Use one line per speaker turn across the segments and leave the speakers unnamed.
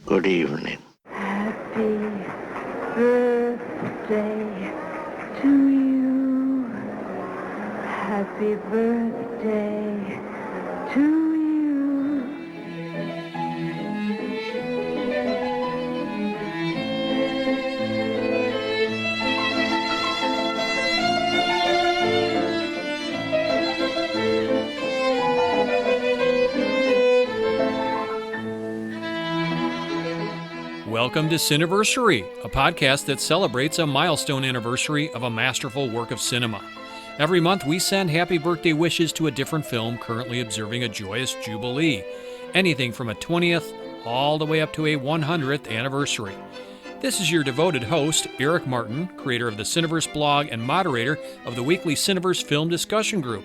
Good evening.
Happy birthday to you. Happy birthday to you.
Welcome to Cineversary, a podcast that celebrates a milestone anniversary of a masterful work of cinema. Every month we send happy birthday wishes to a different film currently observing a joyous jubilee. Anything from a 20th all the way up to a 100th anniversary. This is your devoted host, Erik Martin, creator of the Cineverse blog and moderator of the weekly Cineverse film discussion group.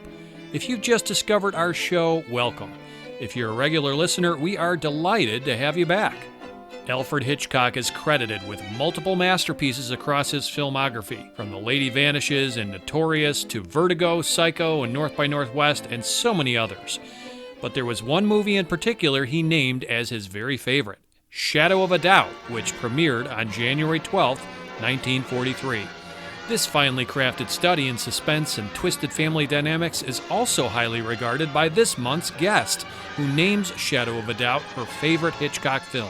If you've just discovered our show, welcome. If you're a regular listener, we are delighted to have you back. Alfred Hitchcock is credited with multiple masterpieces across his filmography, from The Lady Vanishes and Notorious to Vertigo, Psycho, and North by Northwest, and so many others. But there was one movie in particular he named as his very favorite, Shadow of a Doubt, which premiered on January 12, 1943. This finely crafted study in suspense and twisted family dynamics is also highly regarded by this month's guest, who names Shadow of a Doubt her favorite Hitchcock film.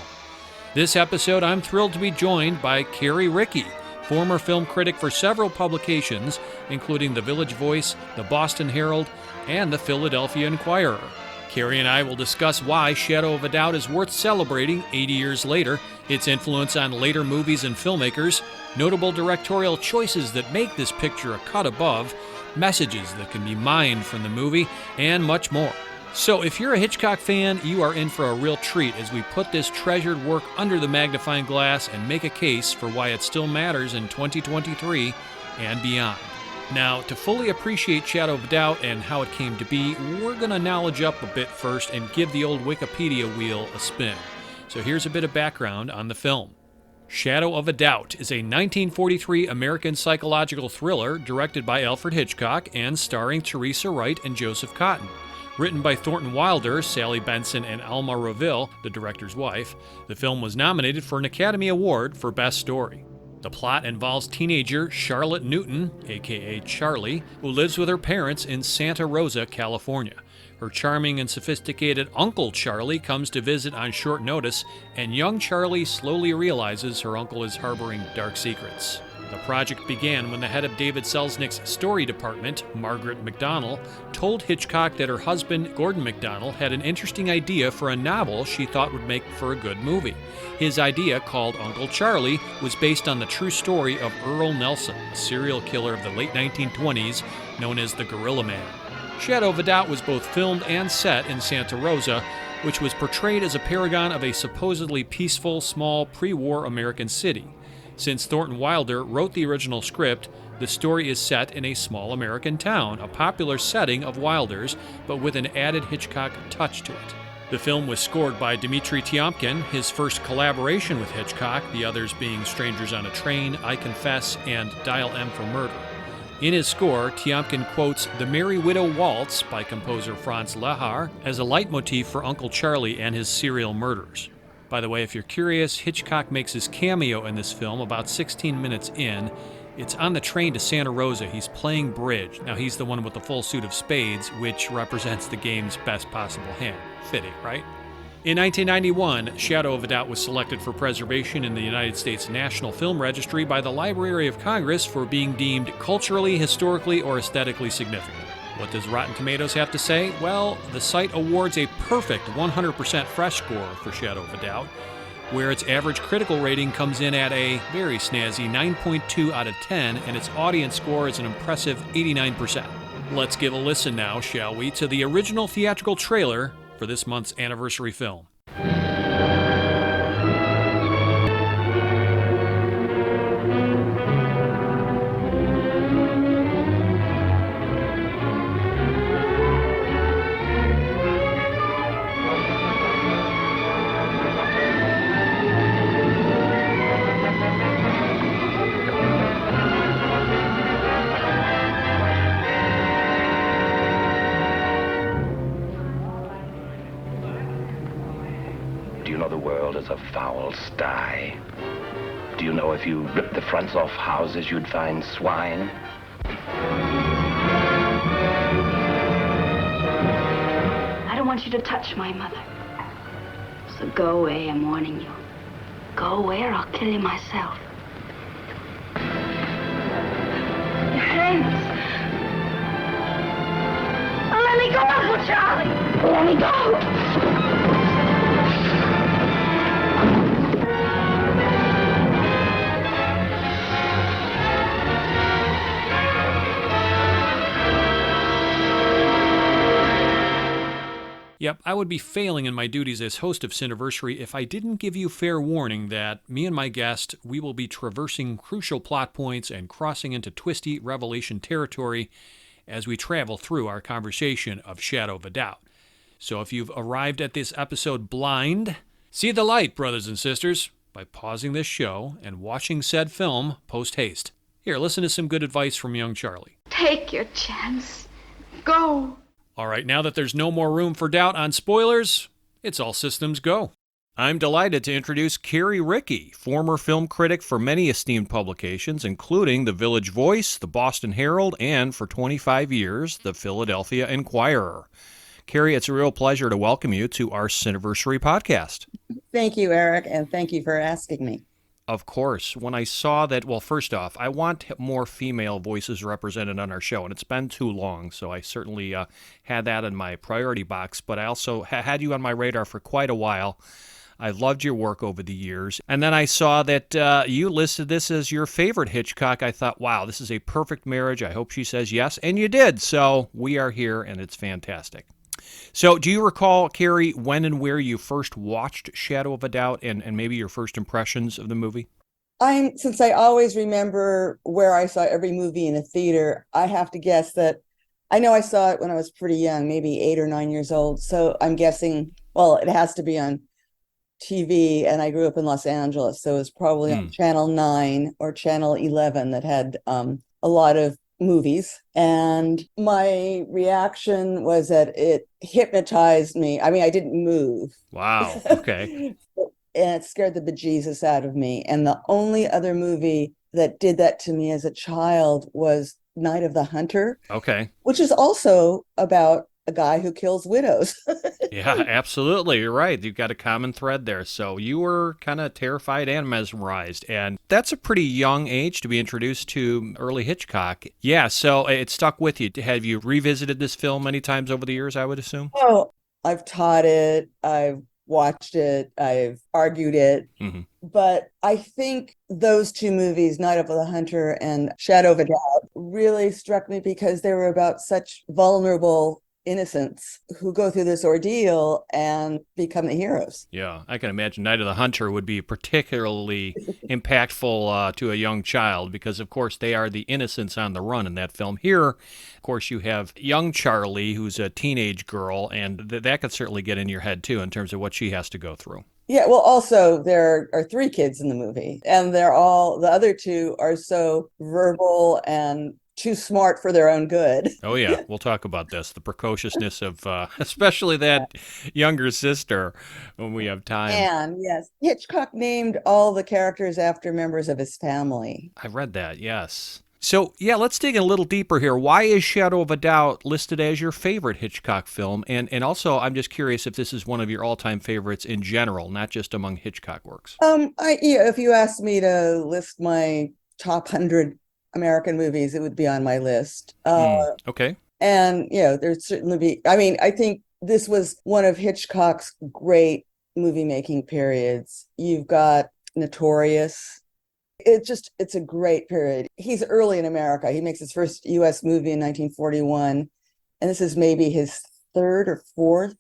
This episode, I'm thrilled to be joined by Carrie Rickey, former film critic for several publications, including The Village Voice, The Boston Herald, and the Philadelphia Inquirer. Carrie and I will discuss why Shadow of a Doubt is worth celebrating 80 years later, its influence on later movies and filmmakers, notable directorial choices that make this picture a cut above, messages that can be mined from the movie, and much more. So if you're a Hitchcock fan, you are in for a real treat as we put this treasured work under the magnifying glass and make a case for why it still matters in 2023 and beyond. Now, to fully appreciate Shadow of a Doubt and how it came to be, we're going to knowledge up a bit first and give the old Wikipedia wheel a spin. So here's a bit of background on the film. Shadow of a Doubt is a 1943 American psychological thriller directed by Alfred Hitchcock and starring Teresa Wright and Joseph Cotten. Written by Thornton Wilder, Sally Benson, and Alma Reville, the director's wife, the film was nominated for an Academy Award for Best Story. The plot involves teenager Charlotte Newton, aka Charlie, who lives with her parents in Santa Rosa, California. Her charming and sophisticated Uncle Charlie comes to visit on short notice, and young Charlie slowly realizes her uncle is harboring dark secrets. The project began when the head of David Selznick's story department, Margaret McDonnell, told Hitchcock that her husband, Gordon McDonnell, had an interesting idea for a novel she thought would make for a good movie. His idea, called Uncle Charlie, was based on the true story of Earl Nelson, a serial killer of the late 1920s known as the Gorilla Man. Shadow of a Doubt was both filmed and set in Santa Rosa, which was portrayed as a paragon of a supposedly peaceful, small, pre-war American city. Since Thornton Wilder wrote the original script, the story is set in a small American town, a popular setting of Wilder's, but with an added Hitchcock touch to it. The film was scored by Dmitri Tiomkin, his first collaboration with Hitchcock, the others being Strangers on a Train, I Confess, and Dial M for Murder. In his score, Tiomkin quotes The Merry Widow Waltz by composer Franz Lehár as a leitmotif for Uncle Charlie and his serial murders. By the way, if you're curious, Hitchcock makes his cameo in this film about 16 minutes in. It's on the train to Santa Rosa. He's playing bridge. Now, he's the one with the full suit of spades, which represents the game's best possible hand. Fitting, right? In 1991, Shadow of a Doubt was selected for preservation in the United States National Film Registry by the Library of Congress for being deemed culturally, historically, or aesthetically significant. What does Rotten Tomatoes have to say? Well, the site awards a perfect 100% fresh score for Shadow of a Doubt, where its average critical rating comes in at a very snazzy 9.2 out of 10, and its audience score is an impressive 89%. Let's give a listen now, shall we, to the original theatrical trailer for this month's anniversary film.
a foul sty. Do you know if you ripped the fronts off houses, you'd find swine?
I don't want you to touch my mother. So go away, I'm warning you. Go away or I'll kill you myself. Your hands. Oh, let me go, Uncle Charlie. Let me go.
Yep, I would be failing in my duties as host of Cineversary if I didn't give you fair warning that me and my guest, we will be traversing crucial plot points and crossing into twisty revelation territory as we travel through our conversation of Shadow of a Doubt. So if you've arrived at this episode blind, see the light, brothers and sisters, by pausing this show and watching said film post-haste. Here, listen to some good advice from young Charlie.
Take your chance. Go.
All right, now that there's no more room for doubt on spoilers, it's all systems go. I'm delighted to introduce Carrie Rickey, former film critic for many esteemed publications, including The Village Voice, The Boston Herald, and for 25 years, The Philadelphia Inquirer. Carrie, it's a real pleasure to welcome you to our Cineversary podcast.
Thank you, Erik, and thank you for asking me.
Of course. When I saw that, well, first off, I want more female voices represented on our show, and it's been too long, so I certainly had that in my priority box, but I also had you on my radar for quite a while. I loved your work over the years. And then I saw that you listed this as your favorite Hitchcock. I thought, wow, this is a perfect marriage. I hope she says yes, and you did. So we are here, and it's fantastic. So do you recall, Carrie, when and where you first watched Shadow of a Doubt and maybe your first impressions of the movie?
Since I always remember where I saw every movie in a theater, I have to guess that I know I saw it when I was pretty young, maybe 8 or 9 years old. So I'm guessing, well, it has to be on TV, and I grew up in Los Angeles, so it was probably on Channel 9 or Channel 11 that had a lot of movies. And my reaction was that it hypnotized me. I mean, I didn't move.
Wow. Okay.
And it scared the bejesus out of me. And the only other movie that did that to me as a child was Night of the Hunter.
Okay.
Which is also about a guy who kills widows.
Yeah, absolutely. You're right. You've got a common thread there. So you were kind of terrified and mesmerized. And that's a pretty young age to be introduced to early Hitchcock. Yeah, so it stuck with you. Have you revisited this film many times over the years, I would assume?
Oh, I've taught it. I've watched it. I've argued it. Mm-hmm. But I think those two movies, Night of the Hunter and Shadow of a Doubt, really struck me because they were about such vulnerable innocents who go through this ordeal and become the heroes.
Yeah, I can imagine Night of the Hunter would be particularly impactful to a young child because, of course, they are the innocents on the run in that film. Here, of course, you have young Charlie, who's a teenage girl, and that could certainly get in your head, too, in terms of what she has to go through.
Yeah, well, also, there are 3 kids in the movie, and the other 2 are so verbal and too smart for their own good.
Oh, yeah. We'll talk about this. The precociousness of especially that younger sister when we have time.
And yes, Hitchcock named all the characters after members of his family.
I read that, yes. So, yeah, let's dig in a little deeper here. Why is Shadow of a Doubt listed as your favorite Hitchcock film? And also, I'm just curious if this is one of your all-time favorites in general, not just among Hitchcock works.
If you asked me to list my top 100 American movies, it would be on my list.
Okay.
And, there'd certainly be, I think this was one of Hitchcock's great movie-making periods. You've got Notorious. It's a great period. He's early in America. He makes his first U.S. movie in 1941, and this is maybe his 3rd or 4th.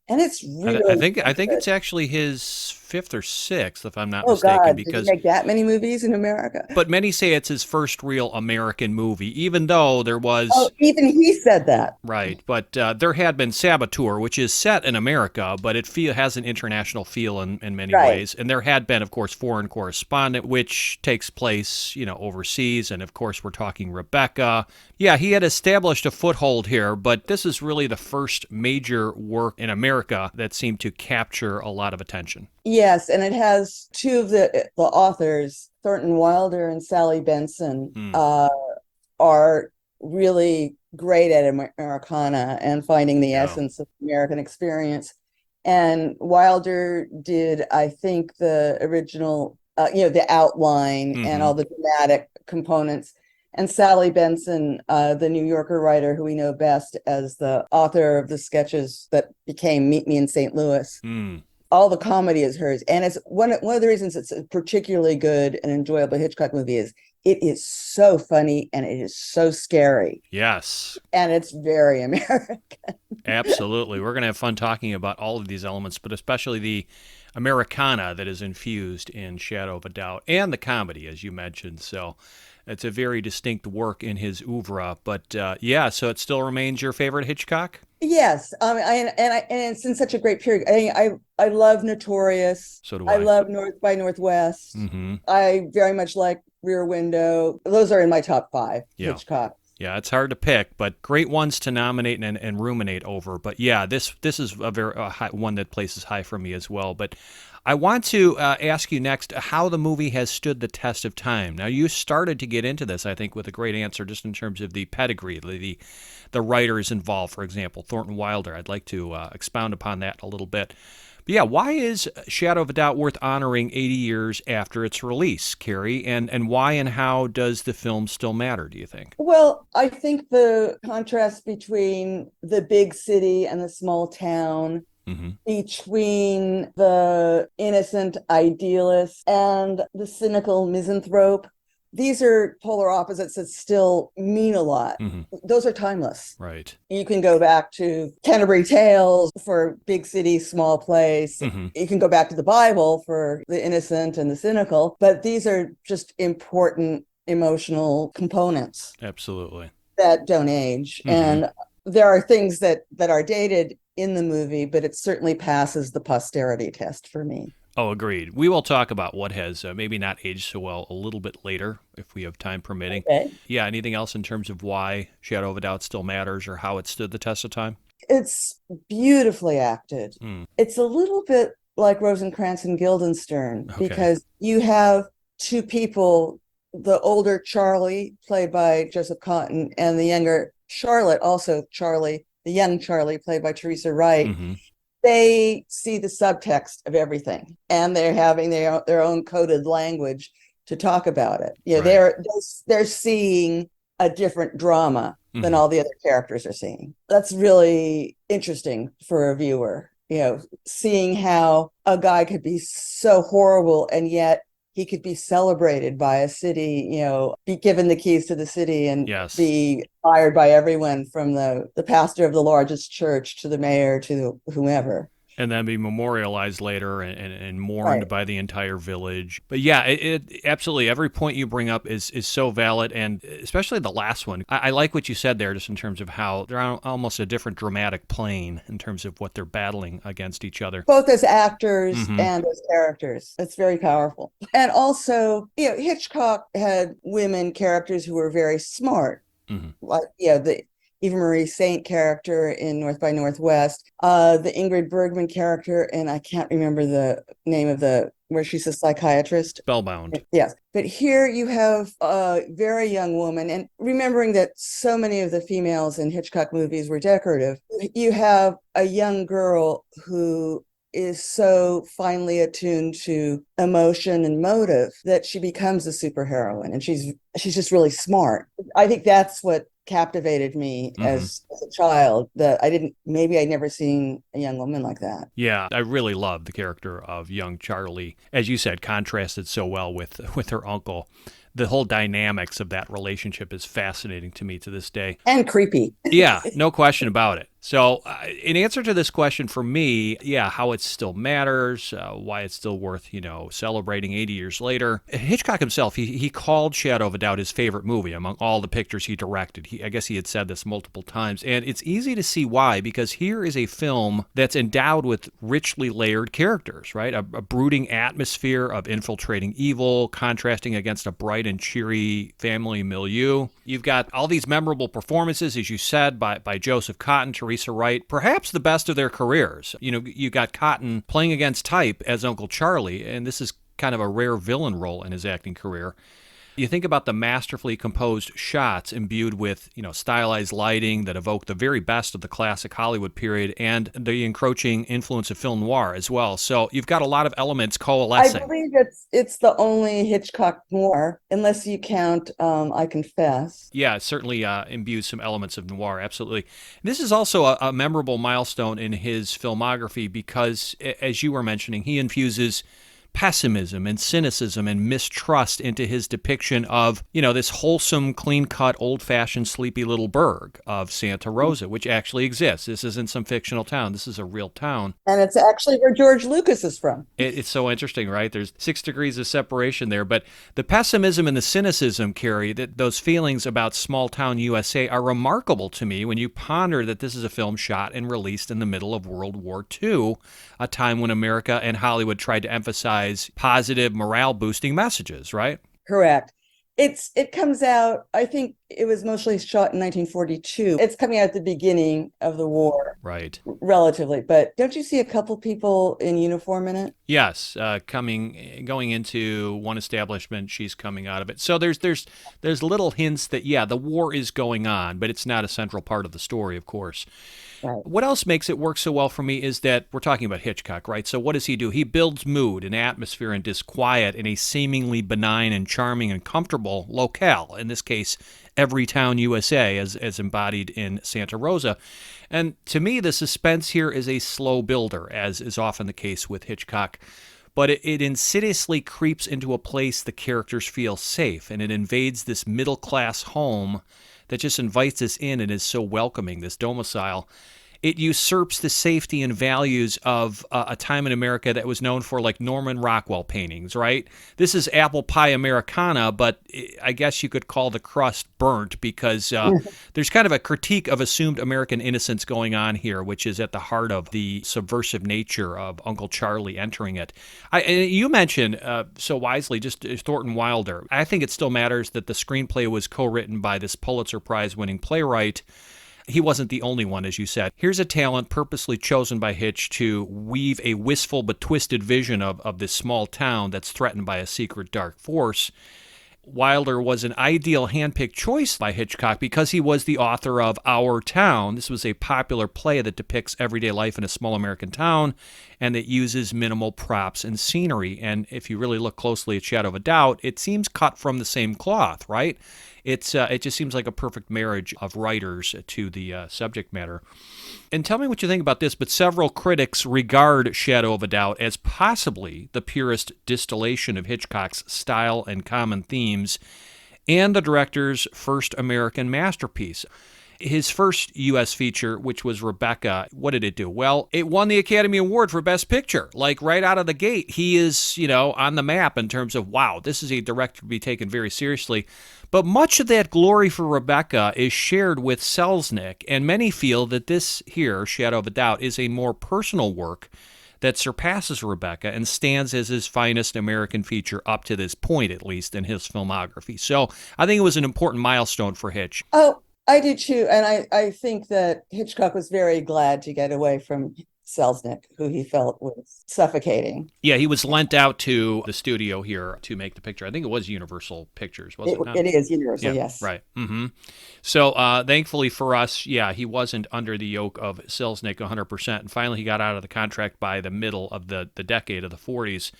And it's really
I think it's actually his 5th or 6th, if I'm not mistaken.
God,
because
did he make that many movies in America?
But many say it's his first real American movie, even though there was...
Oh, even he said that.
Right, but there had been Saboteur, which is set in America, but it has an international feel in many ways. And there had been, of course, Foreign Correspondent, which takes place, overseas. And, of course, we're talking Rebecca. Yeah, he had established a foothold here, but this is really the first major work in America that seemed to capture a lot of attention.
Yes, and it has two of the authors, Thornton Wilder and Sally Benson, are really great at Americana and finding the essence of the American experience. And Wilder did, I think, the original, the outline and all the dramatic components. And Sally Benson, the New Yorker writer who we know best as the author of the sketches that became Meet Me in St. Louis. All the comedy is hers. And it's one of the reasons it's a particularly good and enjoyable Hitchcock movie is it is so funny and it is so scary.
Yes.
And it's very American.
Absolutely. We're going to have fun talking about all of these elements, but especially the Americana that is infused in Shadow of a Doubt and the comedy, as you mentioned. So it's a very distinct work in his oeuvre. But so it still remains your favorite Hitchcock?
Yes, and it's in such a great period. I love Notorious.
So do I.
I love North by Northwest. I very much like Rear Window. Those are in my top 5 Hitchcock.
Yeah, it's hard to pick, but great ones to nominate and ruminate over. But yeah, this is a very high, one that places high for me as well. But I want to ask you next how the movie has stood the test of time. Now, you started to get into this, I think, with a great answer just in terms of the pedigree, the writers involved, for example, Thornton Wilder. I'd like to expound upon that a little bit. But yeah, why is Shadow of a Doubt worth honoring 80 years after its release, Carrie? And why and how does the film still matter, do you think?
Well, I think the contrast between the big city and the small town, between the innocent idealist and the cynical misanthrope, these are polar opposites that still mean a lot. Those are timeless.
Right.
You can go back to Canterbury Tales for big city, small place. You can go back to the Bible for the innocent and the cynical, but these are just important emotional components.
Absolutely.
That don't age. And there are things that are dated in the movie, but it certainly passes the posterity test for me.
Oh, agreed. We will talk about what has maybe not aged so well a little bit later, if we have time permitting.
Okay.
Yeah, anything else in terms of why Shadow of a Doubt still matters or how it stood the test of time?
It's beautifully acted. It's a little bit like Rosencrantz and Guildenstern, because you have two people, the older Charlie, played by Joseph Cotton, and the younger Charlotte, also Charlie, the young Charlie, played by Teresa Wright. They see the subtext of everything, and they're having their own coded language to talk about it. They're seeing a different drama than all the other characters are seeing. That's really interesting for a viewer, seeing how a guy could be so horrible and yet he could be celebrated by a city, be given the keys to the city and be admired by everyone from the pastor of the largest church to the mayor to whomever.
And then be memorialized later and mourned by the entire village. But yeah, it absolutely, every point you bring up is so valid, and especially the last one. I like what you said there, just in terms of how they're on almost a different dramatic plane in terms of what they're battling against each other.
Both as actors and as characters. It's very powerful. And also, Hitchcock had women characters who were very smart. Like, the Eva Marie Saint character in North by Northwest, the Ingrid Bergman character, and I can't remember the name of where she's a psychiatrist.
Spellbound.
Yes. But here you have a very young woman, and remembering that so many of the females in Hitchcock movies were decorative, you have a young girl who is so finely attuned to emotion and motive that she becomes a superheroine, and she's just really smart. I think that's what captivated me as a child, that I'd never seen a young woman like that.
Yeah, I really love the character of young Charlie. As you said, contrasted so well with her uncle. The whole dynamics of that relationship is fascinating to me to this day.
And creepy.
Yeah, no question about it. So in answer to this question for me, how it still matters, why it's still worth, celebrating 80 years later. Hitchcock himself, he called Shadow of a Doubt his favorite movie among all the pictures he directed. I guess he had said this multiple times, and it's easy to see why, because here is a film that's endowed with richly layered characters, right? A brooding atmosphere of infiltrating evil, contrasting against a bright and cheery family milieu. You've got all these memorable performances, as you said, by Joseph Cotten, Teresa Wright, perhaps the best of their careers. You got Cotten playing against type as Uncle Charlie, and this is kind of a rare villain role in his acting career. You think about the masterfully composed shots imbued with, stylized lighting that evoke the very best of the classic Hollywood period and the encroaching influence of film noir as well. So you've got a lot of elements coalescing.
I believe it's the only Hitchcock noir, unless you count I Confess.
Yeah, it certainly imbues some elements of noir, absolutely. This is also a memorable milestone in his filmography because, as you were mentioning, he infuses pessimism and cynicism and mistrust into his depiction of, this wholesome, clean-cut, old-fashioned, sleepy little burg of Santa Rosa, which actually exists. This isn't some fictional town. This is a real town.
And it's actually where George Lucas is from.
It's so interesting, right? There's 6 degrees of separation there. But the pessimism and the cynicism, Carrie, those feelings about small-town USA are remarkable to me when you ponder that this is a film shot and released in the middle of World War II, a time when America and Hollywood tried to emphasize positive morale-boosting messages, right?
Correct. It comes out, I think it was mostly shot in 1942. It's coming out at the beginning of the war.
Right.
Relatively. But don't you see a couple people in uniform in it?
Yes, going into one establishment, she's coming out of it. So there's little hints that, the war is going on, but it's not a central part of the story, of course.
Right.
What else makes it work so well for me is that we're talking about Hitchcock, right? So what does he do? He builds mood and atmosphere and disquiet in a seemingly benign and charming and comfortable locale. In this case, Everytown, USA, as embodied in Santa Rosa. And to me, the suspense here is a slow builder, as is often the case with Hitchcock. But it insidiously creeps into a place the characters feel safe, and it invades this middle-class home that just invites us in and is so welcoming, this domicile. It usurps the safety and values of a time in America that was known for like Norman Rockwell paintings, right? This is apple pie Americana, but I guess you could call the crust burnt because there's kind of a critique of assumed American innocence going on here, which is at the heart of the subversive nature of Uncle Charlie entering it. You mentioned so wisely just Thornton Wilder. I think it still matters that the screenplay was co-written by this Pulitzer Prize-winning playwright. He wasn't the only one, as you said. Here's a talent purposely chosen by Hitch to weave a wistful but twisted vision of this small town that's threatened by a secret dark force. Wilder was an ideal handpicked choice by Hitchcock because he was the author of Our Town. This was a popular play that depicts everyday life in a small American town and that uses minimal props and scenery. And if you really look closely at Shadow of a Doubt, it seems cut from the same cloth, right? It just seems like a perfect marriage of writers to the subject matter. And tell me what you think about this, but several critics regard Shadow of a Doubt as possibly the purest distillation of Hitchcock's style and common themes, and the director's first American masterpiece. His first U.S. feature, which was Rebecca, what did it do? Well, it won the Academy Award for Best Picture. Like, right out of the gate, he is, on the map in terms of, wow, this is a director to be taken very seriously. But much of that glory for Rebecca is shared with Selznick, and many feel that this here, Shadow of a Doubt, is a more personal work that surpasses Rebecca and stands as his finest American feature up to this point, at least, in his filmography. So I think it was an important milestone for Hitch.
Oh, I do too. And I think that Hitchcock was very glad to get away from Selznick, who he felt was suffocating.
Yeah, he was lent out to the studio here to make the picture. I think it was Universal Pictures, wasn't it?
It is Universal,
yeah,
yes.
Right. Mm-hmm. So thankfully for us, he wasn't under the yoke of Selznick 100%. And finally, he got out of the contract by the middle of the decade of the 40s.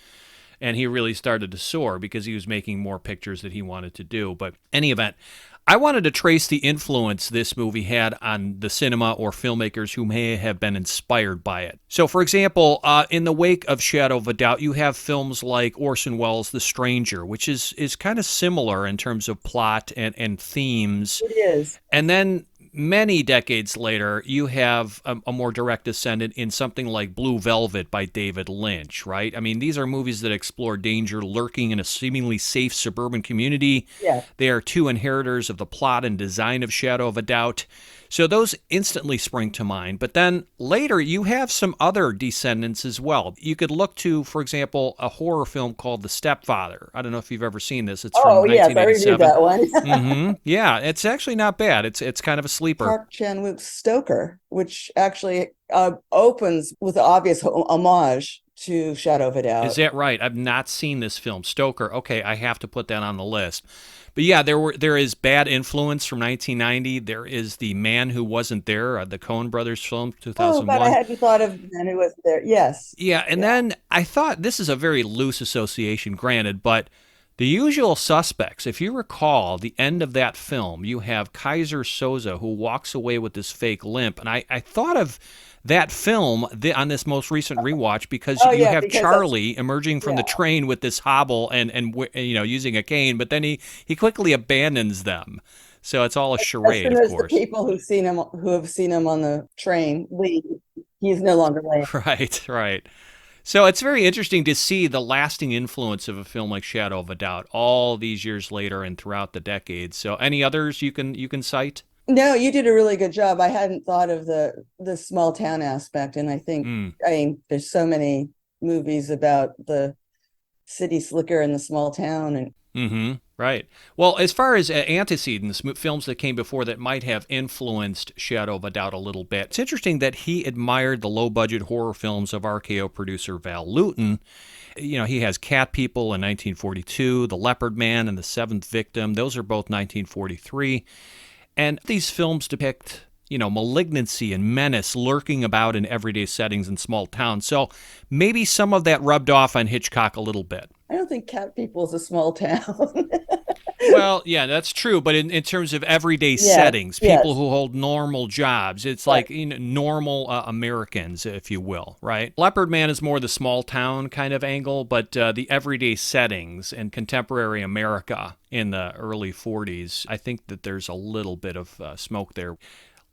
And he really started to soar because he was making more pictures that he wanted to do. But any event, I wanted to trace the influence this movie had on the cinema or filmmakers who may have been inspired by it. So, for example, in the wake of Shadow of a Doubt, you have films like Orson Welles' The Stranger, which is kind of similar in terms of plot and themes.
It is.
And then many decades later, you have a more direct descendant in something like Blue Velvet by David Lynch, right? I mean, these are movies that explore danger lurking in a seemingly safe suburban community.
Yeah.
They are two inheritors of the plot and design of Shadow of a Doubt. So those instantly spring to mind. But then later, you have some other descendants as well. You could look to, for example, a horror film called The Stepfather. I don't know if you've ever seen this. It's from
Yes, I
1987.
reviewed that one.
Yeah, it's actually not bad. It's kind of a sleeper.
Park Chan-wook's Stoker, which actually opens with an obvious homage to Shadow of a Doubt.
Is that right? I've not seen this film. Stoker. Okay, I have to put that on the list. But yeah, there is Bad Influence from 1990. There is The Man Who Wasn't There, the Coen Brothers film, 2001.
Oh, but I hadn't thought of The Man Who Wasn't There. Yes.
Yeah, and then I thought, this is a very loose association, granted, but The Usual Suspects, if you recall, the end of that film, you have Kaiser Soze who walks away with this fake limp. And I thought of that film on this most recent rewatch because you have Charlie emerging from the train with this hobble and using a cane, but then he quickly abandons them. So it's all a charade,
as soon
of
as
course.
The people who have seen him on the train leave, he's no longer lame.
Right. So it's very interesting to see the lasting influence of a film like Shadow of a Doubt all these years later and throughout the decades. So any others you can cite?
No, you did a really good job. I hadn't thought of the small town aspect, and I think I mean there's so many movies about the city slicker in the small town and
Right. Well, as far as antecedents, films that came before that might have influenced Shadow of a Doubt a little bit, it's interesting that he admired the low-budget horror films of RKO producer Val Lewton. You know, he has Cat People in 1942, The Leopard Man and The Seventh Victim. Those are both 1943. And these films depict, malignancy and menace lurking about in everyday settings in small towns. So maybe some of that rubbed off on Hitchcock a little bit.
I don't think Cat People is a small town.
Well, yeah, that's true. But in terms of everyday settings, people who hold normal jobs, it's like normal Americans, if you will, right? Leopard Man is more the small town kind of angle, but the everyday settings in contemporary America in the early 40s, I think that there's a little bit of smoke there.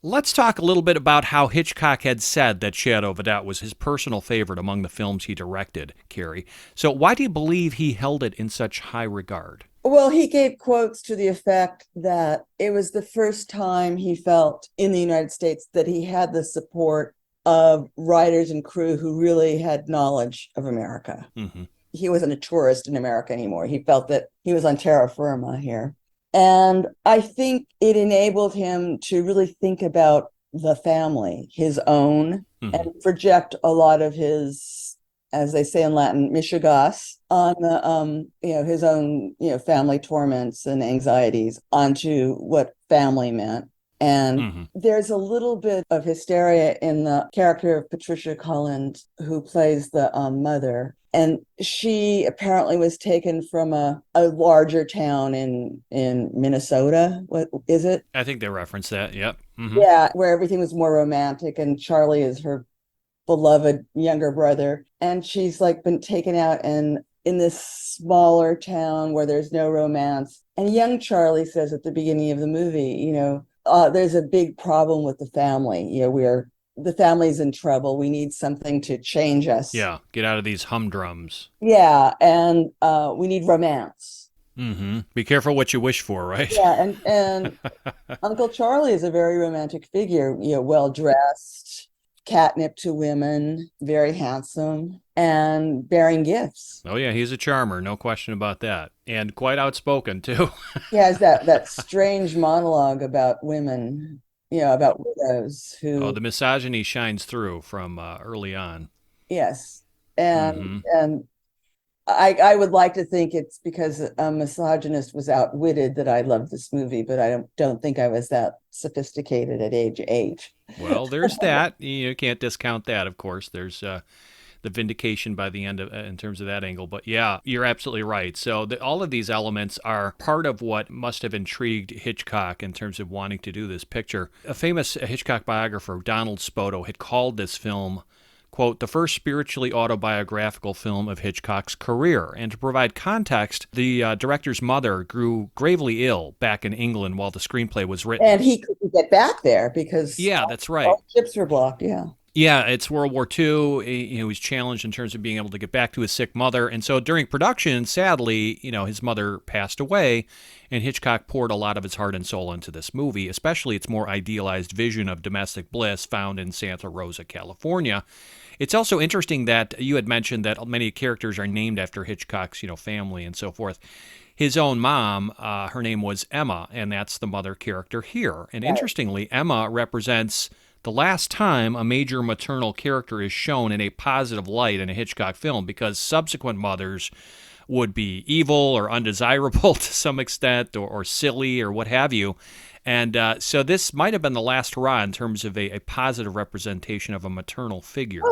Let's talk a little bit about how Hitchcock had said that Shadow of a Doubt was his personal favorite among the films he directed, Carrie. So why do you believe he held it in such high regard?
Well, he gave quotes to the effect that it was the first time he felt in the United States that he had the support of writers and crew who really had knowledge of America.
Mm-hmm.
He wasn't a tourist in America anymore. He felt that he was on terra firma here. And I think it enabled him to really think about the family, his own, and project a lot of his, as they say in Latin, mishigas on the, his own, family torments and anxieties onto what family meant. And there's a little bit of hysteria in the character of Patricia Cullen, who plays the mother. And she apparently was taken from a larger town in Minnesota. What is it?
I think they reference that. Yep.
Yeah, where everything was more romantic, and Charlie is her beloved younger brother. And she's like been taken out and in this smaller town where there's no romance. And young Charlie says at the beginning of the movie, there's a big problem with the family. The family's in trouble. We need something to change us.
Yeah, get out of these humdrums.
Yeah, and we need romance.
Be careful what you wish for, right?
Yeah, and Uncle Charlie is a very romantic figure. Well-dressed, catnip to women, very handsome, and bearing gifts.
Oh yeah, he's a charmer, no question about that, and quite outspoken too.
He has that strange monologue about women. About widows who...
Oh, the misogyny shines through from early on.
Yes. And I would like to think it's because a misogynist was outwitted that I love this movie, but I don't think I was that sophisticated at age 8.
Well, there's that. You can't discount that, of course. There's the vindication by the end of in terms of that angle. But yeah, you're absolutely right. So all of these elements are part of what must have intrigued Hitchcock in terms of wanting to do this picture. A famous Hitchcock biographer, Donald Spoto, had called this film quote, the first spiritually autobiographical film of Hitchcock's career. And to provide context, the director's mother grew gravely ill back in England while the screenplay was written.
And he couldn't get back there because
that's right.
All ships were blocked,
Yeah, it's World War II. He was challenged in terms of being able to get back to his sick mother. And so during production, sadly, his mother passed away, and Hitchcock poured a lot of his heart and soul into this movie, especially its more idealized vision of domestic bliss found in Santa Rosa, California. It's also interesting that you had mentioned that many characters are named after Hitchcock's, family and so forth. His own mom, her name was Emma, and that's the mother character here. And interestingly, Emma represents the last time a major maternal character is shown in a positive light in a Hitchcock film, because subsequent mothers would be evil or undesirable to some extent, or silly or what have you. And so this might have been the last hurrah in terms of a positive representation of a maternal figure.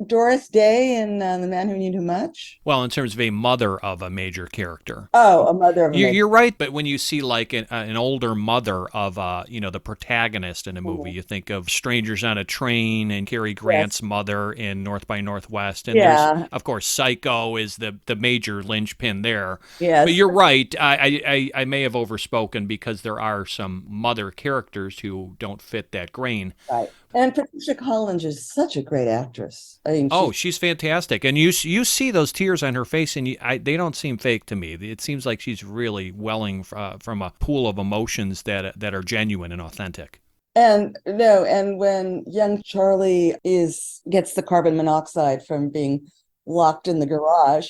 Doris Day in The Man Who Knew Too Much?
Well, in terms of a mother of a major character.
Oh, a mother of a major.
You're right, but when you see like an older mother of, the protagonist in a movie, you think of Strangers on a Train and Cary Grant's mother in North by Northwest. And there's, of course, Psycho is the major linchpin there.
Yes.
But you're right. I may have overspoken because there are some mother characters who don't fit that grain.
Right. And Patricia Collins is such a great actress. I mean,
she's fantastic. And you see those tears on her face, and they don't seem fake to me. It seems like she's really welling from a pool of emotions that are genuine and authentic.
And when young Charlie gets the carbon monoxide from being locked in the garage,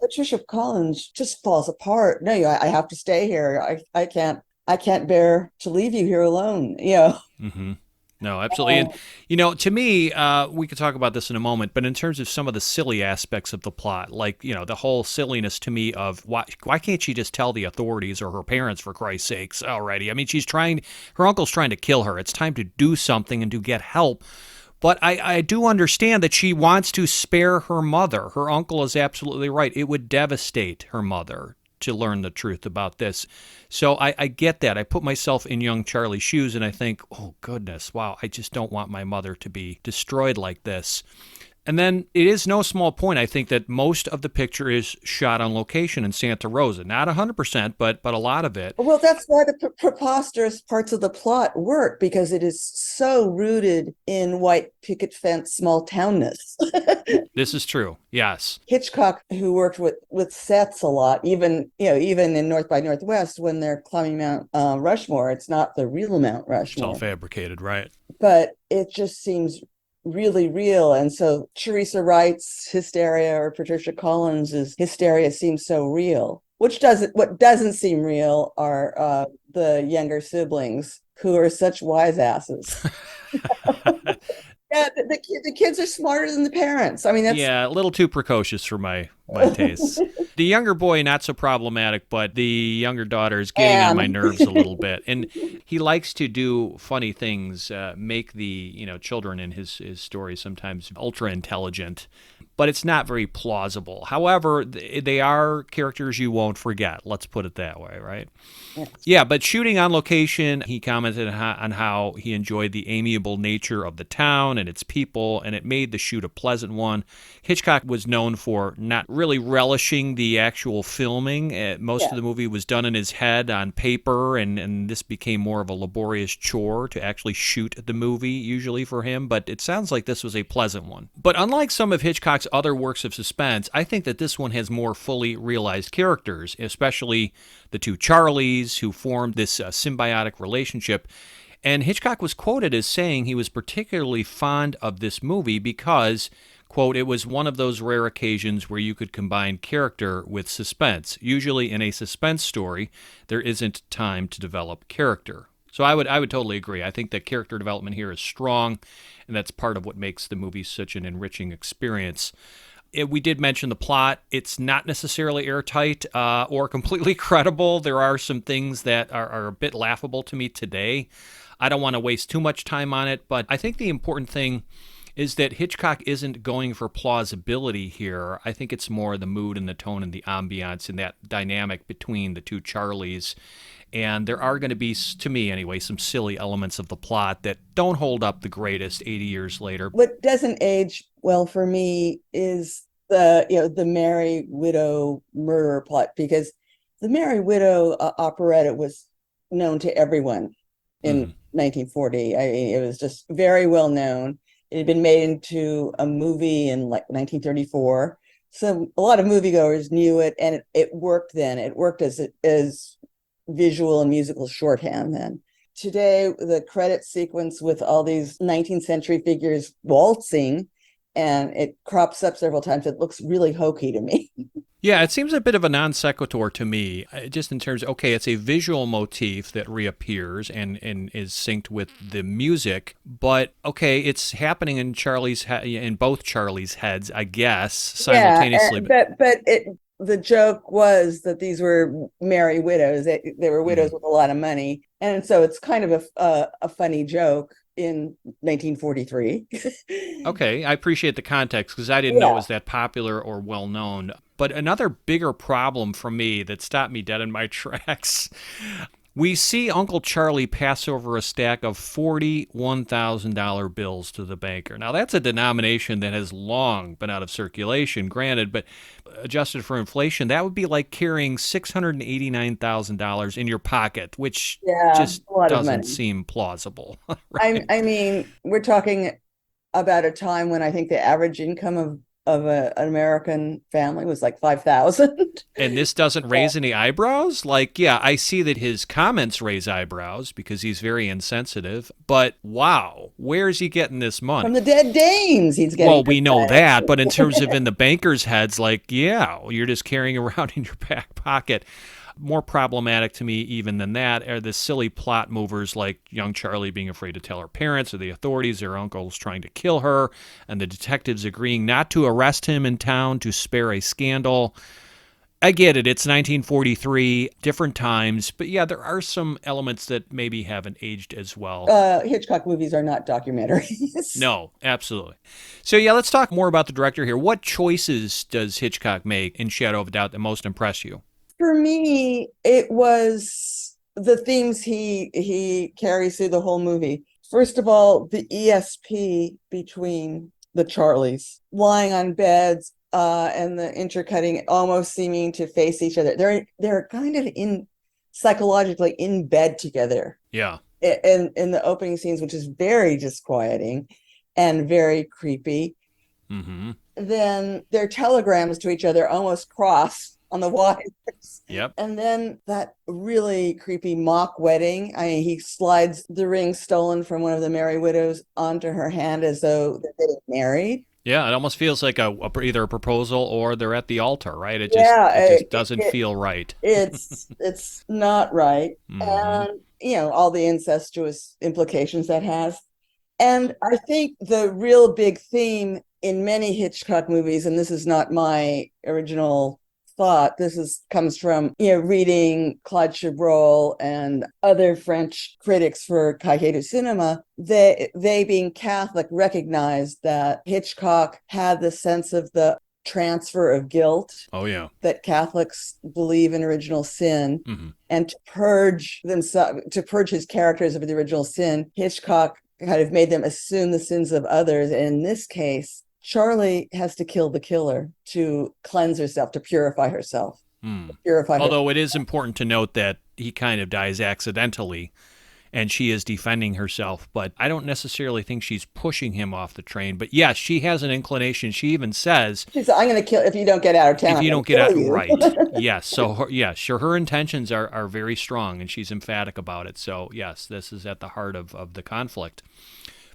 Patricia Collins just falls apart. No, I have to stay here. I can't bear to leave you here alone.
Mm-hmm. No, absolutely. And, to me, we could talk about this in a moment, but in terms of some of the silly aspects of the plot, like, the whole silliness to me of why can't she just tell the authorities or her parents, for Christ's sakes, already? I mean, her uncle's trying to kill her. It's time to do something and to get help. But I do understand that she wants to spare her mother. Her uncle is absolutely right. It would devastate her mother to learn the truth about this. So I get that. I put myself in young Charlie's shoes and I think, oh goodness, wow, I just don't want my mother to be destroyed like this. And then it is no small point, I think, that most of the picture is shot on location in Santa Rosa. Not 100%, but a lot of it.
Well, that's why the preposterous parts of the plot work, because it is so rooted in white picket fence small townness.
This is true. Yes.
Hitchcock, who worked with sets a lot, even in North by Northwest, when they're climbing Mount Rushmore, it's not the real Mount Rushmore.
It's all fabricated, right?
But it just seems really real. And so Teresa Wright's hysteria or Patricia Collins's hysteria seems so real. What doesn't seem real are the younger siblings, who are such wise asses. Yeah, the kids are smarter than the parents. I mean, that's
a little too precocious for my tastes. The younger boy, not so problematic, but the younger daughter is getting on my nerves a little bit. And he likes to do funny things, make the children in his stories sometimes ultra intelligent, but it's not very plausible. However, they are characters you won't forget. Let's put it that way, right? Yes. Yeah, but shooting on location, he commented on how he enjoyed the amiable nature of the town and its people, and it made the shoot a pleasant one. Hitchcock was known for not really relishing the actual filming. Most of the movie was done in his head on paper, and this became more of a laborious chore to actually shoot the movie, usually for him, but it sounds like this was a pleasant one. But unlike some of Hitchcock's other works of suspense, I think that this one has more fully realized characters, especially the two Charlies who formed this symbiotic relationship. And Hitchcock was quoted as saying he was particularly fond of this movie because, quote, it was one of those rare occasions where you could combine character with suspense. Usually in a suspense story, there isn't time to develop character. So I would totally agree. I think that character development here is strong, and that's part of what makes the movie such an enriching experience. We did mention the plot. It's not necessarily airtight or completely credible. There are some things that are a bit laughable to me today. I don't want to waste too much time on it, but I think the important thing is that Hitchcock isn't going for plausibility here. I think it's more the mood and the tone and the ambiance and that dynamic between the two Charlies. And there are going to be, to me anyway, some silly elements of the plot that don't hold up the greatest 80 years later.
What doesn't age well for me is the Merry Widow murder plot, because the Merry Widow operetta was known to everyone in 1940. I mean, it was just very well known. It had been made into a movie in like 1934. So a lot of moviegoers knew it, and it worked then. It worked as visual and musical shorthand then. Today, the credit sequence with all these 19th century figures waltzing, and it crops up several times. It looks really hokey to me.
Yeah, it seems a bit of a non sequitur to me, just in terms of, okay, it's a visual motif that reappears and is synced with the music, but okay, it's happening in both Charlie's heads, I guess, simultaneously.
Yeah, but the joke was that these were merry widows. They were widows with a lot of money, and so it's kind of a funny joke in 1943.
Okay, I appreciate the context because I didn't know it was that popular or well known. But another bigger problem for me that stopped me dead in my tracks, we see Uncle Charlie pass over a stack of $41,000 bills to the banker. Now, that's a denomination that has long been out of circulation, granted, but adjusted for inflation, that would be like carrying $689,000 in your pocket, which just doesn't seem plausible. Right?
I mean, we're talking about a time when I think the average income of an American family was like $5,000.
And this doesn't raise any eyebrows? Like, yeah, I see that his comments raise eyebrows because he's very insensitive, but wow, where is he getting this money?
From the dead dames he's getting.
Well, we know that, but in terms of in the bankers' heads, like, yeah, you're just carrying around in your back pocket. More problematic to me even than that are the silly plot movers like young Charlie being afraid to tell her parents or the authorities their uncle's trying to kill her, and the detectives agreeing not to arrest him in town to spare a scandal. I get it, it's 1943, different times, but yeah, there are some elements that maybe haven't aged as well.
Hitchcock movies are not documentaries.
No, absolutely. So yeah, let's talk more about the director here. What choices does Hitchcock make in Shadow of a Doubt that most impress you?
For me, it was the themes he carries through the whole movie. First of all, the ESP between the Charlies, lying on beds, and the intercutting, almost seeming to face each other. They're kind of psychologically in bed together.
Yeah.
In the opening scenes, which is very disquieting and very creepy.
Mm-hmm.
Then their telegrams to each other almost cross on the wires.
Yep.
And then that really creepy mock wedding. I mean, he slides the ring stolen from one of the Merry Widows onto her hand as though they're getting married.
Yeah, it almost feels like either a proposal or they're at the altar, right? It just doesn't feel right.
It's not right.
Mm-hmm.
And, all the incestuous implications that has. And I think the real big theme in many Hitchcock movies, and this is not my original thought, comes from reading Claude Chabrol and other French critics for Cahiers du Cinéma. They being Catholic recognized that Hitchcock had the sense of the transfer of guilt.
Oh yeah,
that Catholics believe in original sin.
Mm-hmm.
And to purge his characters of the original sin, Hitchcock kind of made them assume the sins of others. And in this case, Charlie has to kill the killer to cleanse herself, to purify herself.
Although it is important to note that he kind of dies accidentally and she is defending herself, but I don't necessarily think she's pushing him off the train. But yes, she has an inclination. She even says,
"I'm going to kill if you don't get out of town.
If you don't get out, right?" Yes. So her intentions are very strong, and she's emphatic about it. So yes, this is at the heart of the conflict.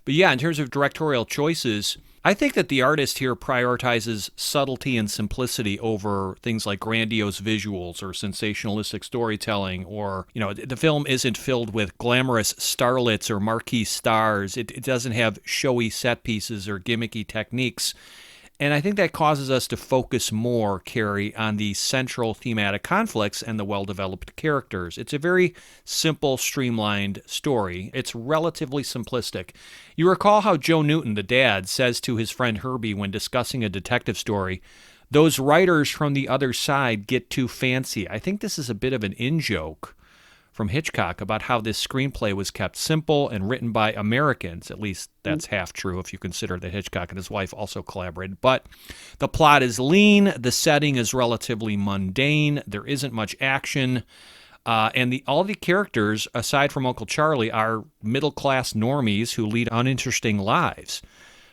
But yeah, in terms of directorial choices, I think that the artist here prioritizes subtlety and simplicity over things like grandiose visuals or sensationalistic storytelling, or, the film isn't filled with glamorous starlets or marquee stars. It doesn't have showy set pieces or gimmicky techniques. And I think that causes us to focus more, Carrie, on the central thematic conflicts and the well-developed characters. It's a very simple, streamlined story. It's relatively simplistic. You recall how Joe Newton, the dad, says to his friend Herbie when discussing a detective story, "Those writers from the other side get too fancy." I think this is a bit of an in-joke from Hitchcock about how this screenplay was kept simple and written by Americans. At least that's half true if you consider that Hitchcock and his wife also collaborated. But the plot is lean, the setting is relatively mundane, there isn't much action, and all the characters, aside from Uncle Charlie, are middle-class normies who lead uninteresting lives.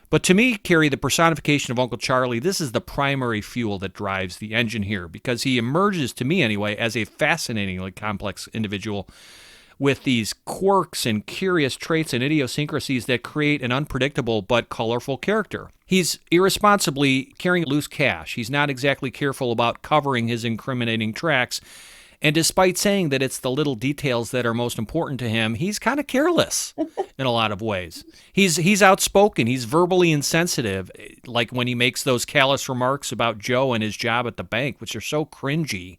But to me, Carrie, the personification of Uncle Charlie, this is the primary fuel that drives the engine here, because he emerges, to me anyway, as a fascinatingly complex individual with these quirks and curious traits and idiosyncrasies that create an unpredictable but colorful character. He's irresponsibly carrying loose cash. He's not exactly careful about covering his incriminating tracks. And despite saying that it's the little details that are most important to him, he's kind of careless in a lot of ways. He's outspoken. He's verbally insensitive, like when he makes those callous remarks about Joe and his job at the bank, which are so cringy.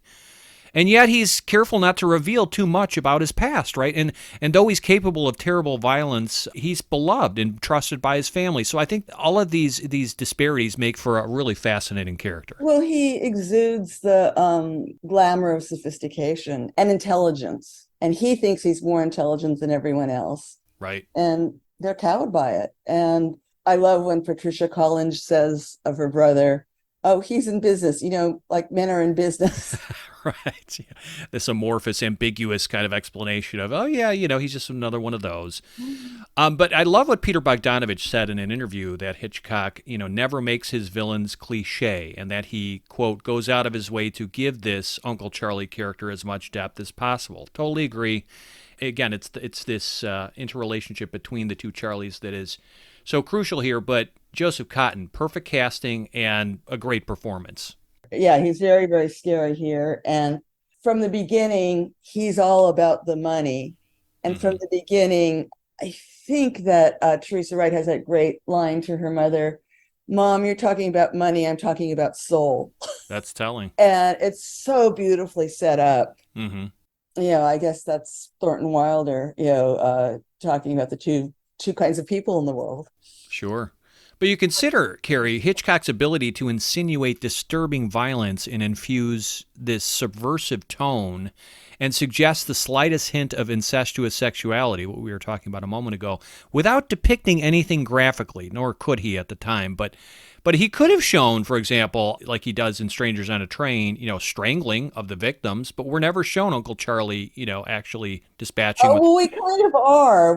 And yet he's careful not to reveal too much about his past, right? And though he's capable of terrible violence, he's beloved and trusted by his family. So I think all of these disparities make for a really fascinating character.
Well, he exudes the glamour of sophistication and intelligence, and he thinks he's more intelligent than everyone else.
Right.
And they're cowed by it. And I love when Patricia Collins says of her brother, "Oh, he's in business, like men are in business."
Right. Yeah. This amorphous, ambiguous kind of explanation of, oh, yeah, he's just another one of those. But I love what Peter Bogdanovich said in an interview, that Hitchcock, never makes his villains cliche, and that he, quote, goes out of his way to give this Uncle Charlie character as much depth as possible. Totally agree. Again, it's this interrelationship between the two Charlies that is so crucial here. But Joseph Cotten, perfect casting and a great performance.
Yeah, he's very, very scary here. And from the beginning, he's all about the money. And from the beginning, I think that Teresa Wright has that great line to her mother, "Mom, you're talking about money, I'm talking about soul."
That's telling.
And it's so beautifully set up.
Mm-hmm.
I guess that's Thornton Wilder, talking about the two kinds of people in the world.
Sure. But you consider, Carrie, Hitchcock's ability to insinuate disturbing violence and infuse this subversive tone and suggest the slightest hint of incestuous sexuality, what we were talking about a moment ago, without depicting anything graphically, nor could he at the time. But he could have shown, for example, like he does in Strangers on a Train, strangling of the victims, but we're never shown Uncle Charlie, actually dispatching.
Oh, well, we kind of are.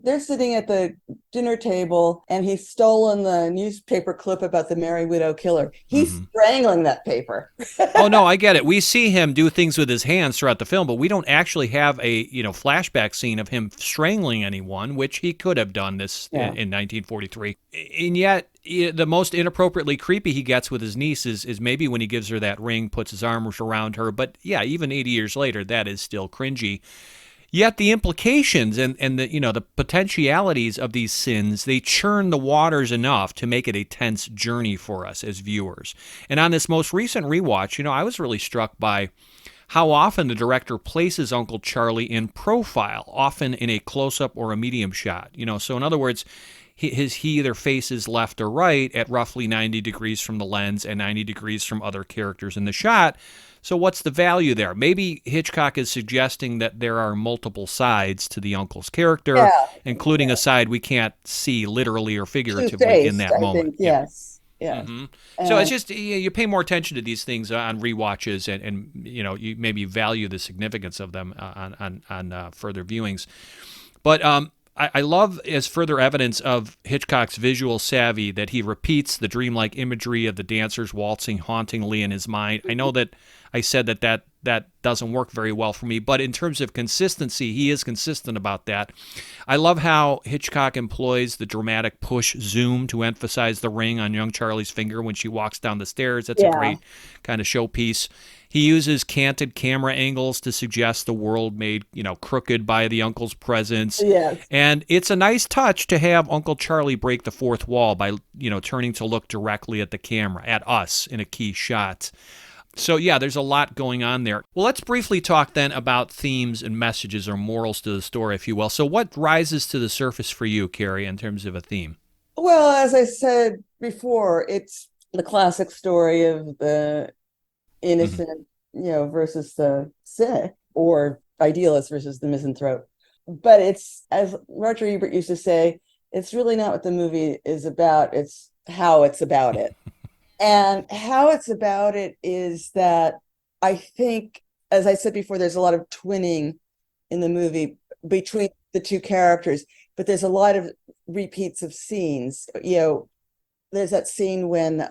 They're sitting at the dinner table, and he's stolen the newspaper clip about the Merry Widow Killer. He's strangling that paper.
Oh, no, I get it. We see him do things with his hands throughout the film, but we don't actually have a, flashback scene of him strangling anyone, which he could have done this in 1943. And yet, the most inappropriately creepy he gets with his niece is maybe when he gives her that ring, puts his arms around her. But yeah, even 80 years later, that is still cringy. Yet the implications and the potentialities of these sins, they churn the waters enough to make it a tense journey for us as viewers. And on this most recent rewatch, I was really struck by how often the director places Uncle Charlie in profile, often in a close-up or a medium shot. So in other words, he either faces left or right at roughly 90 degrees from the lens and 90 degrees from other characters in the shot. So what's the value there? Maybe Hitchcock is suggesting that there are multiple sides to the uncle's character, including a side we can't see literally or figuratively in that moment.
I think, yes. Yeah.
Mm-hmm. So it's just, you pay more attention to these things on rewatches, and you maybe value the significance of them on further viewings. But I love, as further evidence of Hitchcock's visual savvy, that he repeats the dreamlike imagery of the dancers waltzing hauntingly in his mind. I know that I said that doesn't work very well for me. But in terms of consistency, he is consistent about that. I love how Hitchcock employs the dramatic push zoom to emphasize the ring on young Charlie's finger when she walks down the stairs. That's a great kind of showpiece. He uses canted camera angles to suggest the world made, crooked by the uncle's presence.
Yes.
And it's a nice touch to have Uncle Charlie break the fourth wall by, turning to look directly at the camera, at us in a key shot. So, yeah, there's a lot going on there. Well, let's briefly talk then about themes and messages or morals to the story, if you will. So what rises to the surface for you, Carrie, in terms of a theme?
Well, as I said before, it's the classic story of the innocent, versus the cynic, or idealist versus the misanthrope. But it's, as Roger Ebert used to say, it's really not what the movie is about, it's how it's about it. And how it's about it is that I think, as I said before, there's a lot of twinning in the movie between the two characters, but there's a lot of repeats of scenes. There's that scene when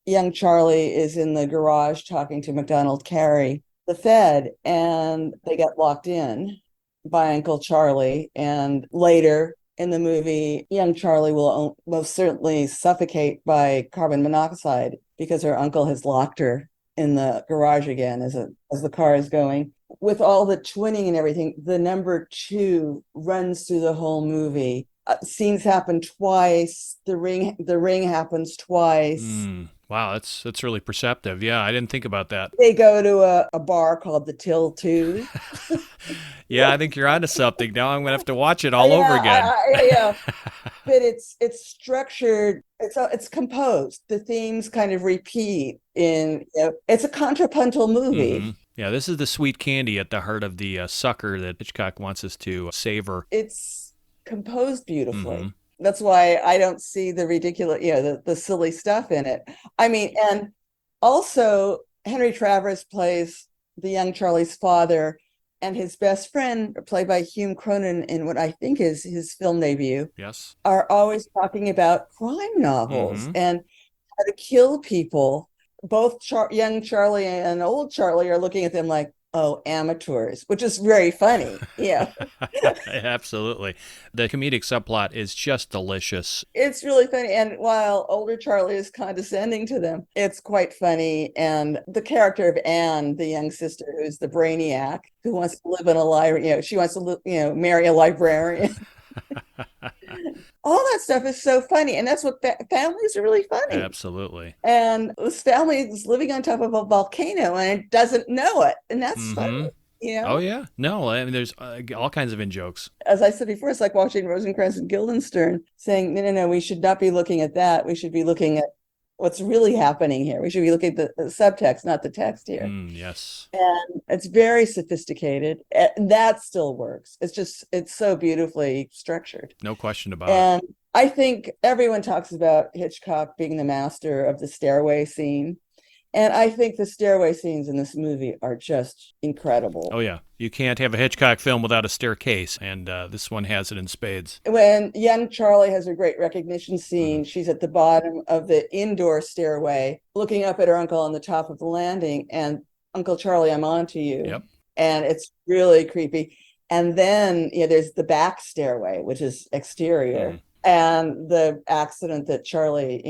young Charlie is in the garage talking to MacDonald Carey, the Fed, and they get locked in by Uncle Charlie. And later in the movie, young Charlie will most certainly suffocate by carbon monoxide because her uncle has locked her in the garage again as the car is going. With all the twinning and everything, the number 2 runs through the whole movie. Scenes happen twice. The ring happens twice.
Wow, that's really perceptive. Yeah, I didn't think about that.
They go to a bar called the Till 2.
Yeah, I think you're onto something. Now I'm going to have to watch it all over again.
Yeah. But it's structured. It's composed. The themes kind of repeat. It's a contrapuntal movie.
Mm-hmm. Yeah, this is the sweet candy at the heart of the sucker that Hitchcock wants us to savor.
It's composed beautifully.
Mm-hmm.
That's why I don't see the ridiculous, the silly stuff in it. I mean, and also Henry Travers plays the young Charlie's father, and his best friend, played by Hume Cronin in what I think is his film debut,
yes,
are always talking about crime novels
mm-hmm.
and how to kill people. Both young Charlie and old Charlie are looking at them like, oh, amateurs, which is very funny. Yeah.
Absolutely. The comedic subplot is just delicious.
It's really funny. And while older Charlie is condescending to them, it's quite funny. And the character of Anne, the young sister, who's the brainiac, who wants to live in a library, she wants to marry a librarian. All that stuff is so funny. And that's what families are really funny.
Absolutely.
And this family is living on top of a volcano and it doesn't know it. And that's
mm-hmm.
funny.
Oh, yeah. No, I mean, there's all kinds of in-jokes.
As I said before, it's like watching Rosencrantz and Guildenstern saying, no, we should not be looking at that. We should be looking at what's really happening here. We should be looking at the subtext, not the text here.
Yes.
And it's very sophisticated. And that still works. It's so beautifully structured.
No question about
and
it.
I think everyone talks about Hitchcock being the master of the stairway scene. And I think the stairway scenes in this movie are just incredible.
Oh, yeah. You can't have a Hitchcock film without a staircase, and this one has it in spades.
When young Charlie has her great recognition scene, she's at the bottom of the indoor stairway, looking up at her uncle on the top of the landing, and Uncle Charlie, I'm on to you.
Yep.
And it's really creepy. And then there's the back stairway, which is exterior. And the accident that Charlie,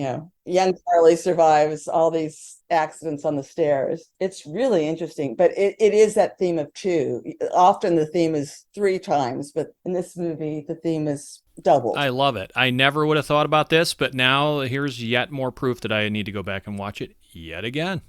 young Charlie survives all these accidents on the stairs. It's really interesting, but it is that theme of 2. Often the theme is 3 times, but in this movie, the theme is double.
I love it. I never would have thought about this, but now here's yet more proof that I need to go back and watch it yet again.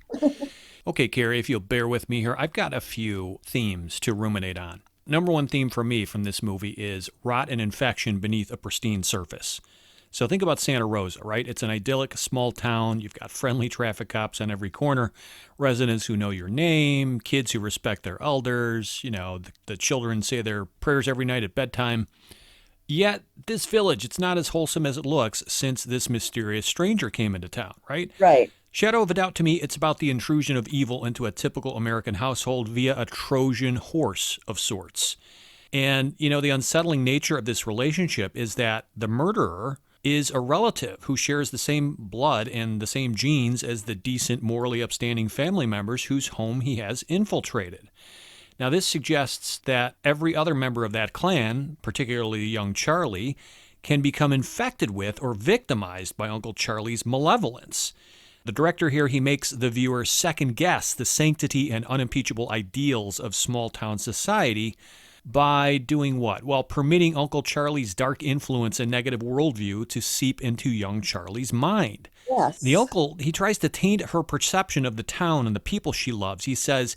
Okay, Carrie, if you'll bear with me here, I've got a few themes to ruminate on. Number 1 theme for me from this movie is rot and infection beneath a pristine surface. So think about Santa Rosa, right? It's an idyllic small town. You've got friendly traffic cops on every corner, residents who know your name, kids who respect their elders, the children say their prayers every night at bedtime. Yet this village, it's not as wholesome as it looks since this mysterious stranger came into town, right?
Right.
Shadow of a Doubt, to me, it's about the intrusion of evil into a typical American household via a Trojan horse of sorts. And, the unsettling nature of this relationship is that the murderer is a relative who shares the same blood and the same genes as the decent, morally upstanding family members whose home he has infiltrated. Now, this suggests that every other member of that clan, particularly young Charlie, can become infected with or victimized by Uncle Charlie's malevolence. The director here, he makes the viewer second guess the sanctity and unimpeachable ideals of small-town society by doing what? Well, permitting Uncle Charlie's dark influence and negative worldview to seep into young Charlie's mind.
Yes.
The uncle, he tries to taint her perception of the town and the people she loves. He says,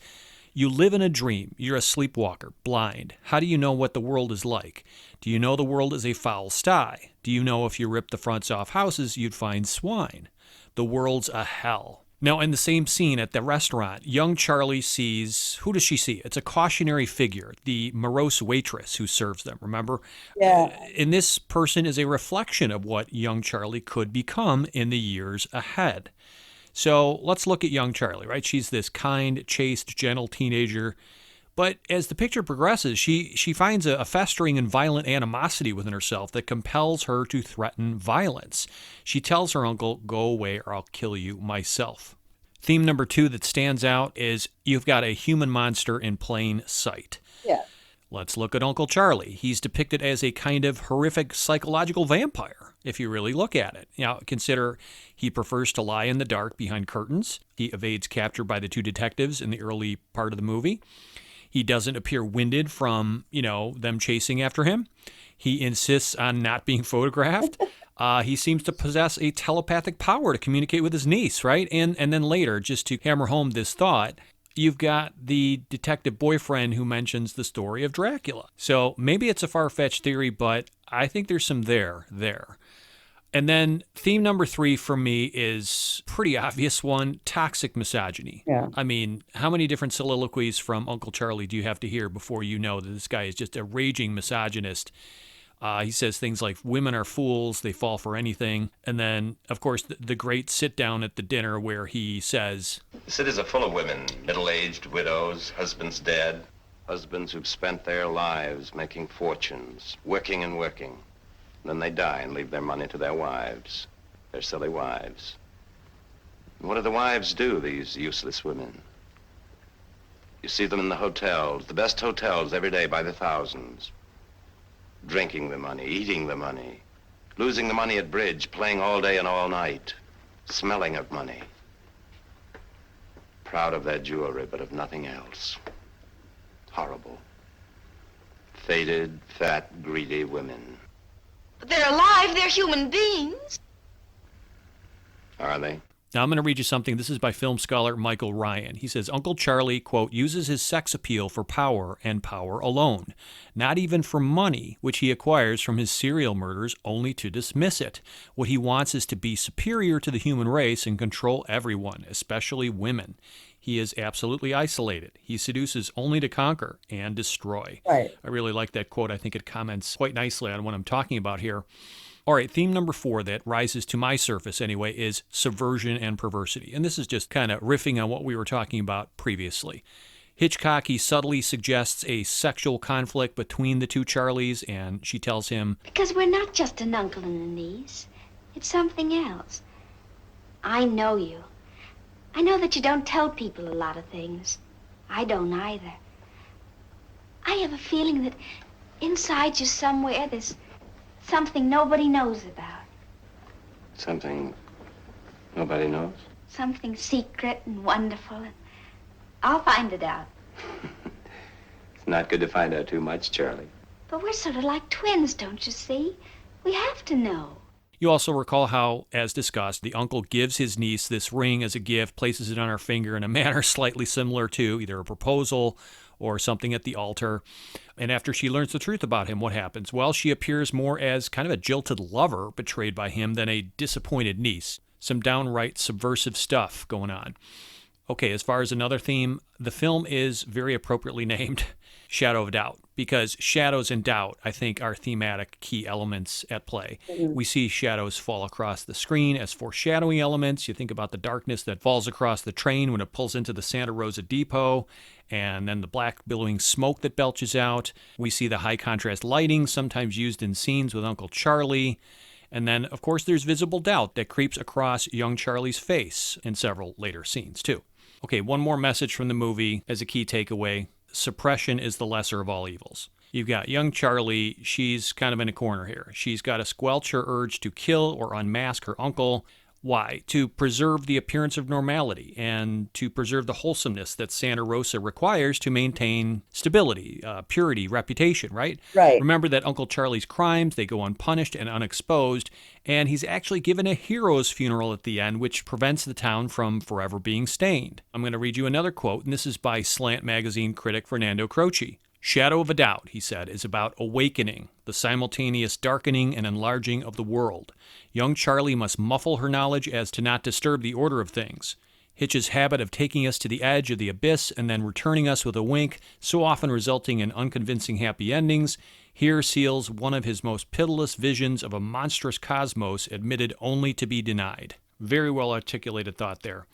"You live in a dream. You're a sleepwalker, blind. How do you know what the world is like? Do you know the world is a foul sty? Do you know if you ripped the fronts off houses, you'd find swine? The world's a hell." Now, in the same scene at the restaurant, young Charlie sees, who does she see? It's a cautionary figure, the morose waitress who serves them, remember?
Yeah.
And this person is a reflection of what young Charlie could become in the years ahead. So let's look at young Charlie, right? She's this kind, chaste, gentle teenager. But as the picture progresses, she finds a festering and violent animosity within herself that compels her to threaten violence. She tells her uncle, "Go away or I'll kill you myself." Theme number 2 that stands out is you've got a human monster in plain sight.
Yeah.
Let's look at Uncle Charlie. He's depicted as a kind of horrific psychological vampire, if you really look at it. Now, consider he prefers to lie in the dark behind curtains. He evades capture by the 2 detectives in the early part of the movie. He doesn't appear winded from, them chasing after him. He insists on not being photographed. He seems to possess a telepathic power to communicate with his niece, right? And then later, just to hammer home this thought, you've got the detective boyfriend who mentions the story of Dracula. So maybe it's a far-fetched theory, but I think there's some there. And then theme number 3 for me is pretty obvious one, toxic misogyny.
Yeah.
I mean, how many different soliloquies from Uncle Charlie do you have to hear before you know that this guy is just a raging misogynist? He says things like, women are fools, they fall for anything. And then, of course, the great sit down at the dinner where he says,
The cities are full of women, middle-aged widows, husbands dead, husbands who've spent their lives making fortunes, working and working. Then they die and leave their money to their wives, their silly wives. And what do the wives do, these useless women? You see them in the hotels, the best hotels every day by the thousands. Drinking the money, eating the money, losing the money at bridge, playing all day and all night, smelling of money. Proud of their jewelry, but of nothing else. Horrible. Faded, fat, greedy women.
But they're alive, they're human beings.
Are they?
Now, I'm going to read you something. This is by film scholar Michael Ryan. He says, Uncle Charlie, quote, uses his sex appeal for power and power alone, not even for money, which he acquires from his serial murders only to dismiss it. What he wants is to be superior to the human race and control everyone, especially women. He is absolutely isolated. He seduces only to conquer and destroy.
Right.
I really like that quote. I think it comments quite nicely on what I'm talking about here. All right, theme number 4 that rises to my surface anyway is subversion and perversity. And this is just kind of riffing on what we were talking about previously. Hitchcock, he subtly suggests a sexual conflict between the 2 Charlies, and she tells him,
Because we're not just an uncle and a niece. It's something else. I know you. I know that you don't tell people a lot of things. I don't either. I have a feeling that inside you somewhere there's something nobody knows about.
Something nobody knows?
Something secret and wonderful. And I'll find it out.
It's not good to find out too much, Charlie.
But we're sort of like twins, don't you see? We have to know.
You also recall how, as discussed, the uncle gives his niece this ring as a gift, places it on her finger in a manner slightly similar to either a proposal or something at the altar. And after she learns the truth about him, what happens? Well, she appears more as kind of a jilted lover betrayed by him than a disappointed niece. Some downright subversive stuff going on. Okay, as far as another theme, the film is very appropriately named Shadow of Doubt, because shadows and doubt, I think, are thematic key elements at play. Mm-hmm. We see shadows fall across the screen as foreshadowing elements. You think about the darkness that falls across the train when it pulls into the Santa Rosa Depot, and then the black billowing smoke that belches out. We see the high contrast lighting, sometimes used in scenes with Uncle Charlie. And then, of course, there's visible doubt that creeps across young Charlie's face in several later scenes, too. Okay, one more message from the movie as a key takeaway. Suppression is the lesser of all evils. You've got young Charlie. She's kind of in a corner here. She's got to squelch her urge to kill or unmask her uncle. Why? To preserve the appearance of normality and to preserve the wholesomeness that Santa Rosa requires to maintain stability, purity, reputation, right?
Right.
Remember that Uncle Charlie's crimes, they go unpunished and unexposed, and he's actually given a hero's funeral at the end, which prevents the town from forever being stained. I'm going to read you another quote, and this is by Slant magazine critic Fernando Croce. Shadow of a Doubt, he said, is about awakening, the simultaneous darkening and enlarging of the world. Young Charlie must muffle her knowledge as to not disturb the order of things. Hitch's habit of taking us to the edge of the abyss and then returning us with a wink, so often resulting in unconvincing happy endings, here seals one of his most pitiless visions of a monstrous cosmos admitted only to be denied. Very well articulated thought there.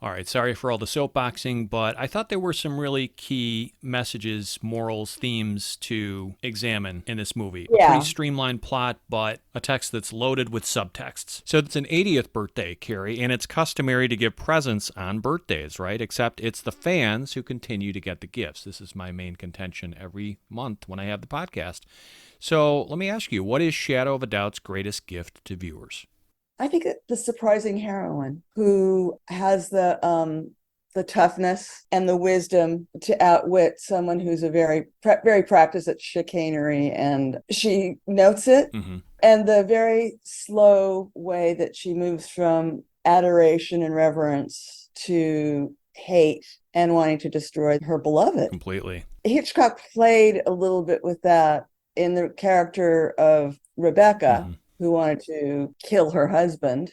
All right, sorry for all the soapboxing, but I thought there were some really key messages, morals, themes to examine in this movie.
Yeah.
A pretty streamlined plot, but a text that's loaded with subtexts. So it's an 80th birthday, Carrie, and it's customary to give presents on birthdays, right? Except it's the fans who continue to get the gifts. This is my main contention every month when I have the podcast. So let me ask you, what is Shadow of a Doubt's greatest gift to viewers?
I think the surprising heroine who has the toughness and the wisdom to outwit someone who's a very practiced at chicanery, and she notes it.
Mm-hmm.
And the very slow way that she moves from adoration and reverence to hate and wanting to destroy her beloved.
Completely.
Hitchcock played a little bit with that in the character of Rebecca.
Mm-hmm.
Who wanted to kill her husband,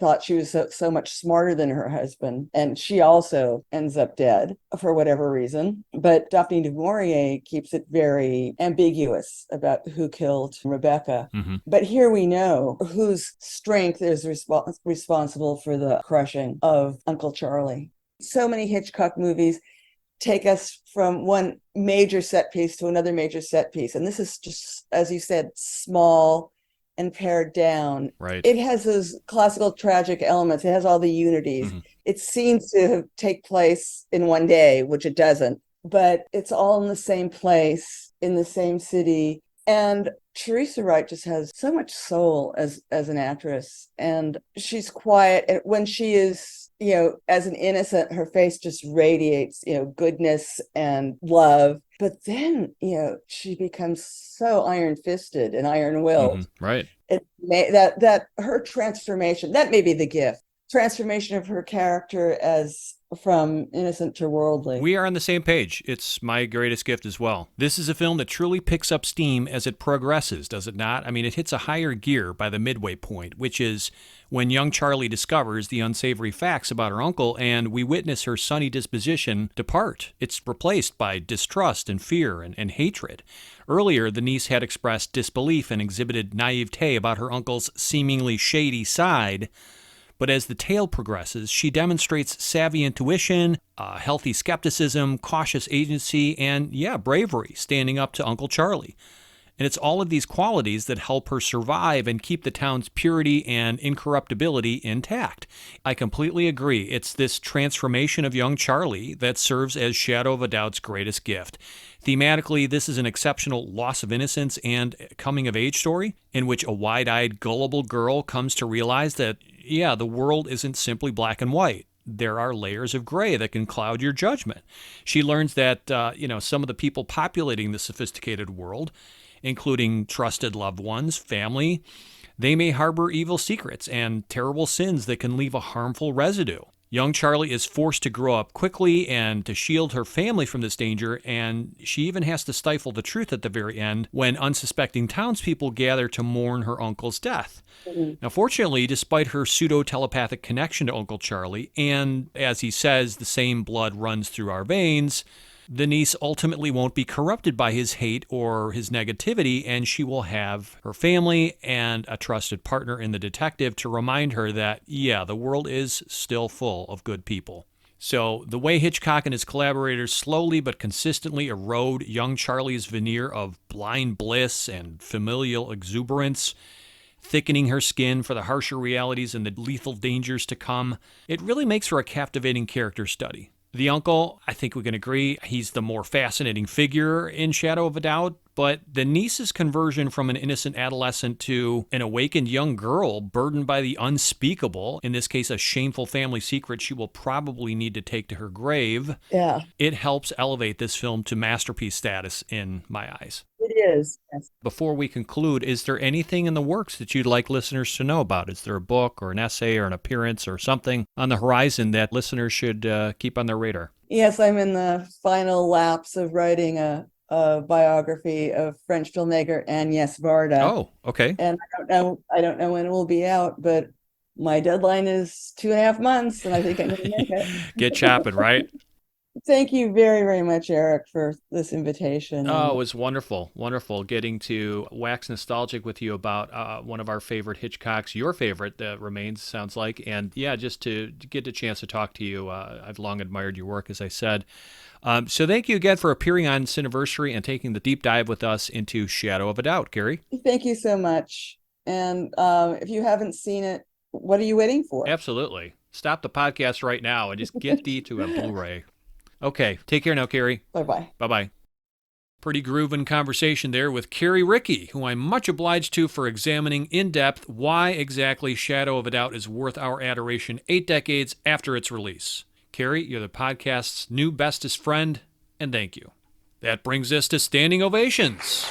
thought she was so much smarter than her husband, and she also ends up dead for whatever reason. But Daphne du Maurier keeps it very ambiguous about who killed Rebecca.
Mm-hmm.
But here we know whose strength is responsible for the crushing of Uncle Charlie. So many Hitchcock movies take us from one major set piece to another major set piece, and this is just, as you said, small and pared down.
Right.
It has those classical tragic elements. It has all the unities.
Mm-hmm.
It seems to take place in one day, which it doesn't, but it's all in the same place, in the same city. And Teresa Wright just has so much soul as an actress, and she's quiet. And when she is, as an innocent, her face just radiates, goodness and love. But then, she becomes so iron-fisted and iron-willed.
Mm-hmm. Right.
That her transformation, that may be the gift. Transformation of her character as from innocent to worldly.
We are on the same page. It's my greatest gift as well. This is a film that truly picks up steam as it progresses, does it not? I mean, it hits a higher gear by the midway point, which is when young Charlie discovers the unsavory facts about her uncle and we witness her sunny disposition depart. It's replaced by distrust and fear and hatred. Earlier, the niece had expressed disbelief and exhibited naivete about her uncle's seemingly shady side. But as the tale progresses, she demonstrates savvy intuition, healthy skepticism, cautious agency, and, bravery, standing up to Uncle Charlie. And it's all of these qualities that help her survive and keep the town's purity and incorruptibility intact. I completely agree. It's this transformation of young Charlie that serves as Shadow of a Doubt's greatest gift. Thematically, this is an exceptional loss of innocence and coming-of-age story in which a wide-eyed, gullible girl comes to realize that, the world isn't simply black and white. There are layers of gray that can cloud your judgment. She learns that, some of the people populating the sophisticated world, including trusted loved ones, family, they may harbor evil secrets and terrible sins that can leave a harmful residue. Young Charlie is forced to grow up quickly and to shield her family from this danger, and she even has to stifle the truth at the very end when unsuspecting townspeople gather to mourn her uncle's death. Mm-hmm. Now, fortunately, despite her pseudo-telepathic connection to Uncle Charlie, and as he says, the same blood runs through our veins, the niece ultimately won't be corrupted by his hate or his negativity, and she will have her family and a trusted partner in the detective to remind her that, the world is still full of good people. So the way Hitchcock and his collaborators slowly but consistently erode young Charlie's veneer of blind bliss and familial exuberance, thickening her skin for the harsher realities and the lethal dangers to come. It really makes for a captivating character study. The uncle, I think we can agree, he's the more fascinating figure in Shadow of a Doubt, but the niece's conversion from an innocent adolescent to an awakened young girl burdened by the unspeakable, in this case a shameful family secret she will probably need to take to her grave, it helps elevate this film to masterpiece status in my eyes.
It is. Yes.
Before we conclude, is there anything in the works that you'd like listeners to know about? Is there a book or an essay or an appearance or something on the horizon that listeners should keep on their radar?
Yes, I'm in the final laps of writing a biography of French filmmaker Agnès Varda.
Oh, okay.
And I don't know when it will be out, but my deadline is 2.5 months, and I think I'm going to make it.
Get chopping, right?
Thank you very, very much, Erik, for this invitation.
Oh, it was wonderful. Wonderful getting to wax nostalgic with you about one of our favorite Hitchcocks, your favorite, Remains, sounds like. And yeah, just to get a chance to talk to you. I've long admired your work, as I said. So thank you again for appearing on Cineversary and taking the deep dive with us into Shadow of a Doubt, Carrie.
Thank you so much. And if you haven't seen it, what are you waiting for?
Absolutely. Stop the podcast right now and just get thee to a Blu-ray. Okay, take care now, Carrie.
Bye-bye.
Bye-bye. Pretty grooving conversation there with Carrie Rickey, who I'm much obliged to for examining in depth why exactly Shadow of a Doubt is worth our adoration 8 decades after its release. Carrie, you're the podcast's new bestest friend, and thank you. That brings us to standing ovations.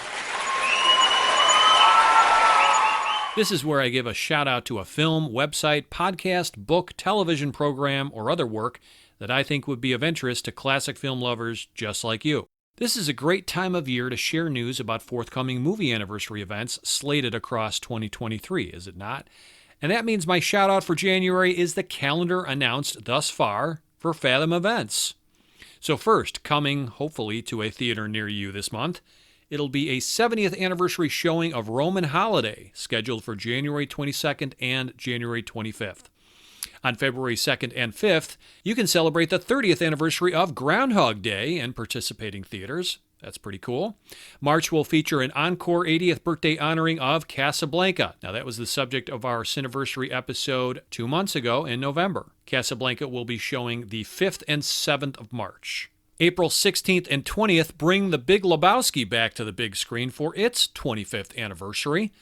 This is where I give a shout out to a film, website, podcast, book, television program, or other work that I think would be of interest to classic film lovers just like you. This is a great time of year to share news about forthcoming movie anniversary events slated across 2023, is it not? And that means my shout out for January is the calendar announced thus far for Fathom Events. So first, coming hopefully to a theater near you this month, it'll be a 70th anniversary showing of Roman Holiday, scheduled for January 22nd and January 25th. On February 2nd and 5th, you can celebrate the 30th anniversary of Groundhog Day in participating theaters. That's pretty cool. March will feature an encore 80th birthday honoring of Casablanca. Now, that was the subject of our Cineversary episode 2 months ago in November. Casablanca will be showing the 5th and 7th of March. April 16th and 20th bring The Big Lebowski back to the big screen for its 25th anniversary.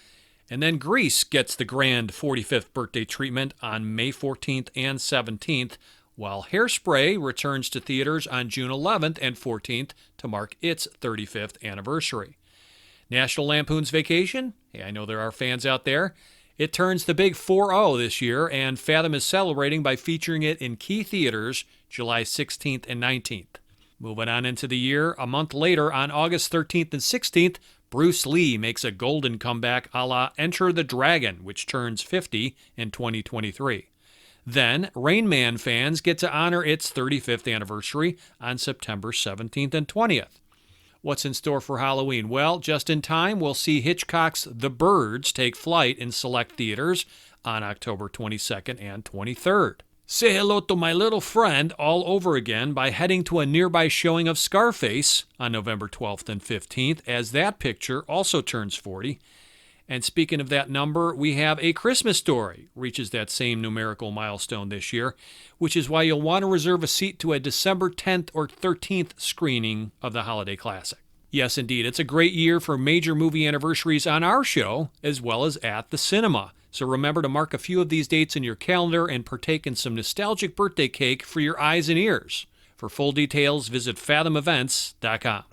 And then Grease gets the grand 45th birthday treatment on May 14th and 17th, while Hairspray returns to theaters on June 11th and 14th to mark its 35th anniversary. National Lampoon's Vacation, hey, I know there are fans out there, it turns the big 4-0 this year, and Fathom is celebrating by featuring it in key theaters July 16th and 19th. Moving on into the year, a month later on August 13th and 16th, Bruce Lee makes a golden comeback a la Enter the Dragon, which turns 50 in 2023. Then, Rain Man fans get to honor its 35th anniversary on September 17th and 20th. What's in store for Halloween? Well, just in time, we'll see Hitchcock's The Birds take flight in select theaters on October 22nd and 23rd. Say hello to my little friend all over again by heading to a nearby showing of Scarface on November 12th and 15th, as that picture also turns 40. And speaking of that number, we have A Christmas Story reaches that same numerical milestone this year, which is why you'll want to reserve a seat to a December 10th or 13th screening of the holiday classic. Yes, indeed, it's a great year for major movie anniversaries on our show, as well as at the cinema. So remember to mark a few of these dates in your calendar and partake in some nostalgic birthday cake for your eyes and ears. For full details, visit fathomevents.com.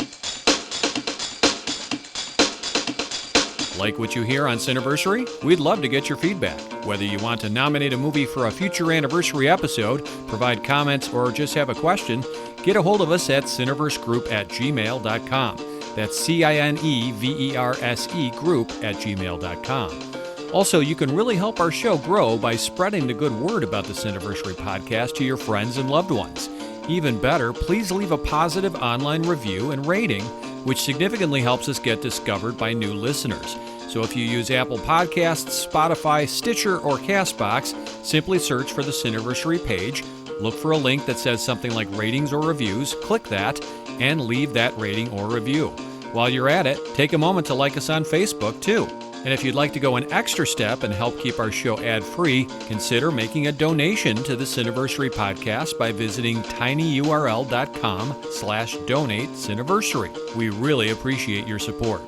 Like what you hear on Cineversary? We'd love to get your feedback. Whether you want to nominate a movie for a future anniversary episode, provide comments, or just have a question, get a hold of us at cineversegroup@gmail.com. That's CINEVERSE group@gmail.com. Also, you can really help our show grow by spreading the good word about the Cineversary podcast to your friends and loved ones. Even better, please leave a positive online review and rating, which significantly helps us get discovered by new listeners. So if you use Apple Podcasts, Spotify, Stitcher, or CastBox, simply search for the Cineversary page, look for a link that says something like ratings or reviews, click that, and leave that rating or review. While you're at it, take a moment to like us on Facebook, too. And if you'd like to go an extra step and help keep our show ad-free, consider making a donation to the Cineversary podcast by visiting tinyurl.com/donate Cineversary. We really appreciate your support.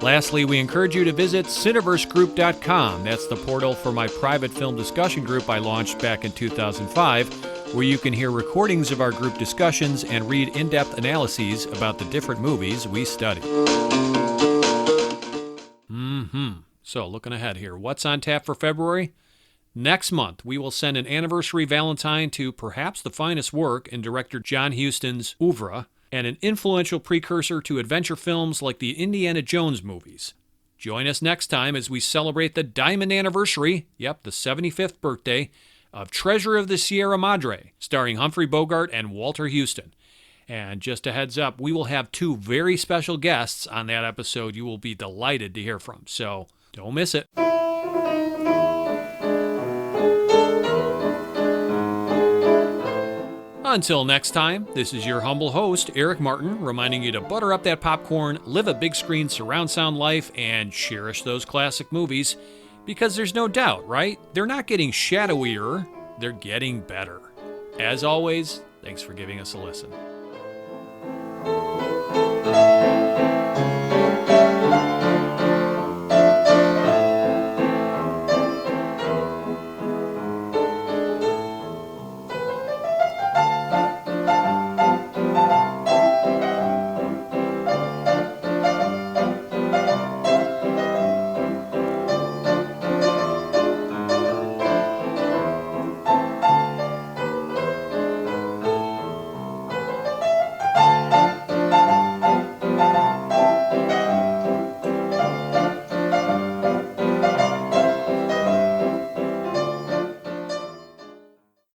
Lastly, we encourage you to visit cineversegroup.com. That's the portal for my private film discussion group I launched back in 2005, where you can hear recordings of our group discussions and read in-depth analyses about the different movies we study. So, looking ahead here, what's on tap for February? Next month, we will send an anniversary Valentine to perhaps the finest work in director John Huston's oeuvre, and an influential precursor to adventure films like the Indiana Jones movies. Join us next time as we celebrate the diamond anniversary, the 75th birthday, of Treasure of the Sierra Madre, starring Humphrey Bogart and Walter Huston. And just a heads up, we will have 2 very special guests on that episode you will be delighted to hear from, so don't miss it. Until next time, this is your humble host, Erik Martin, reminding you to butter up that popcorn, live a big screen surround sound life, and cherish those classic movies, because there's no doubt, right? They're not getting shadowier, they're getting better. As always, thanks for giving us a listen.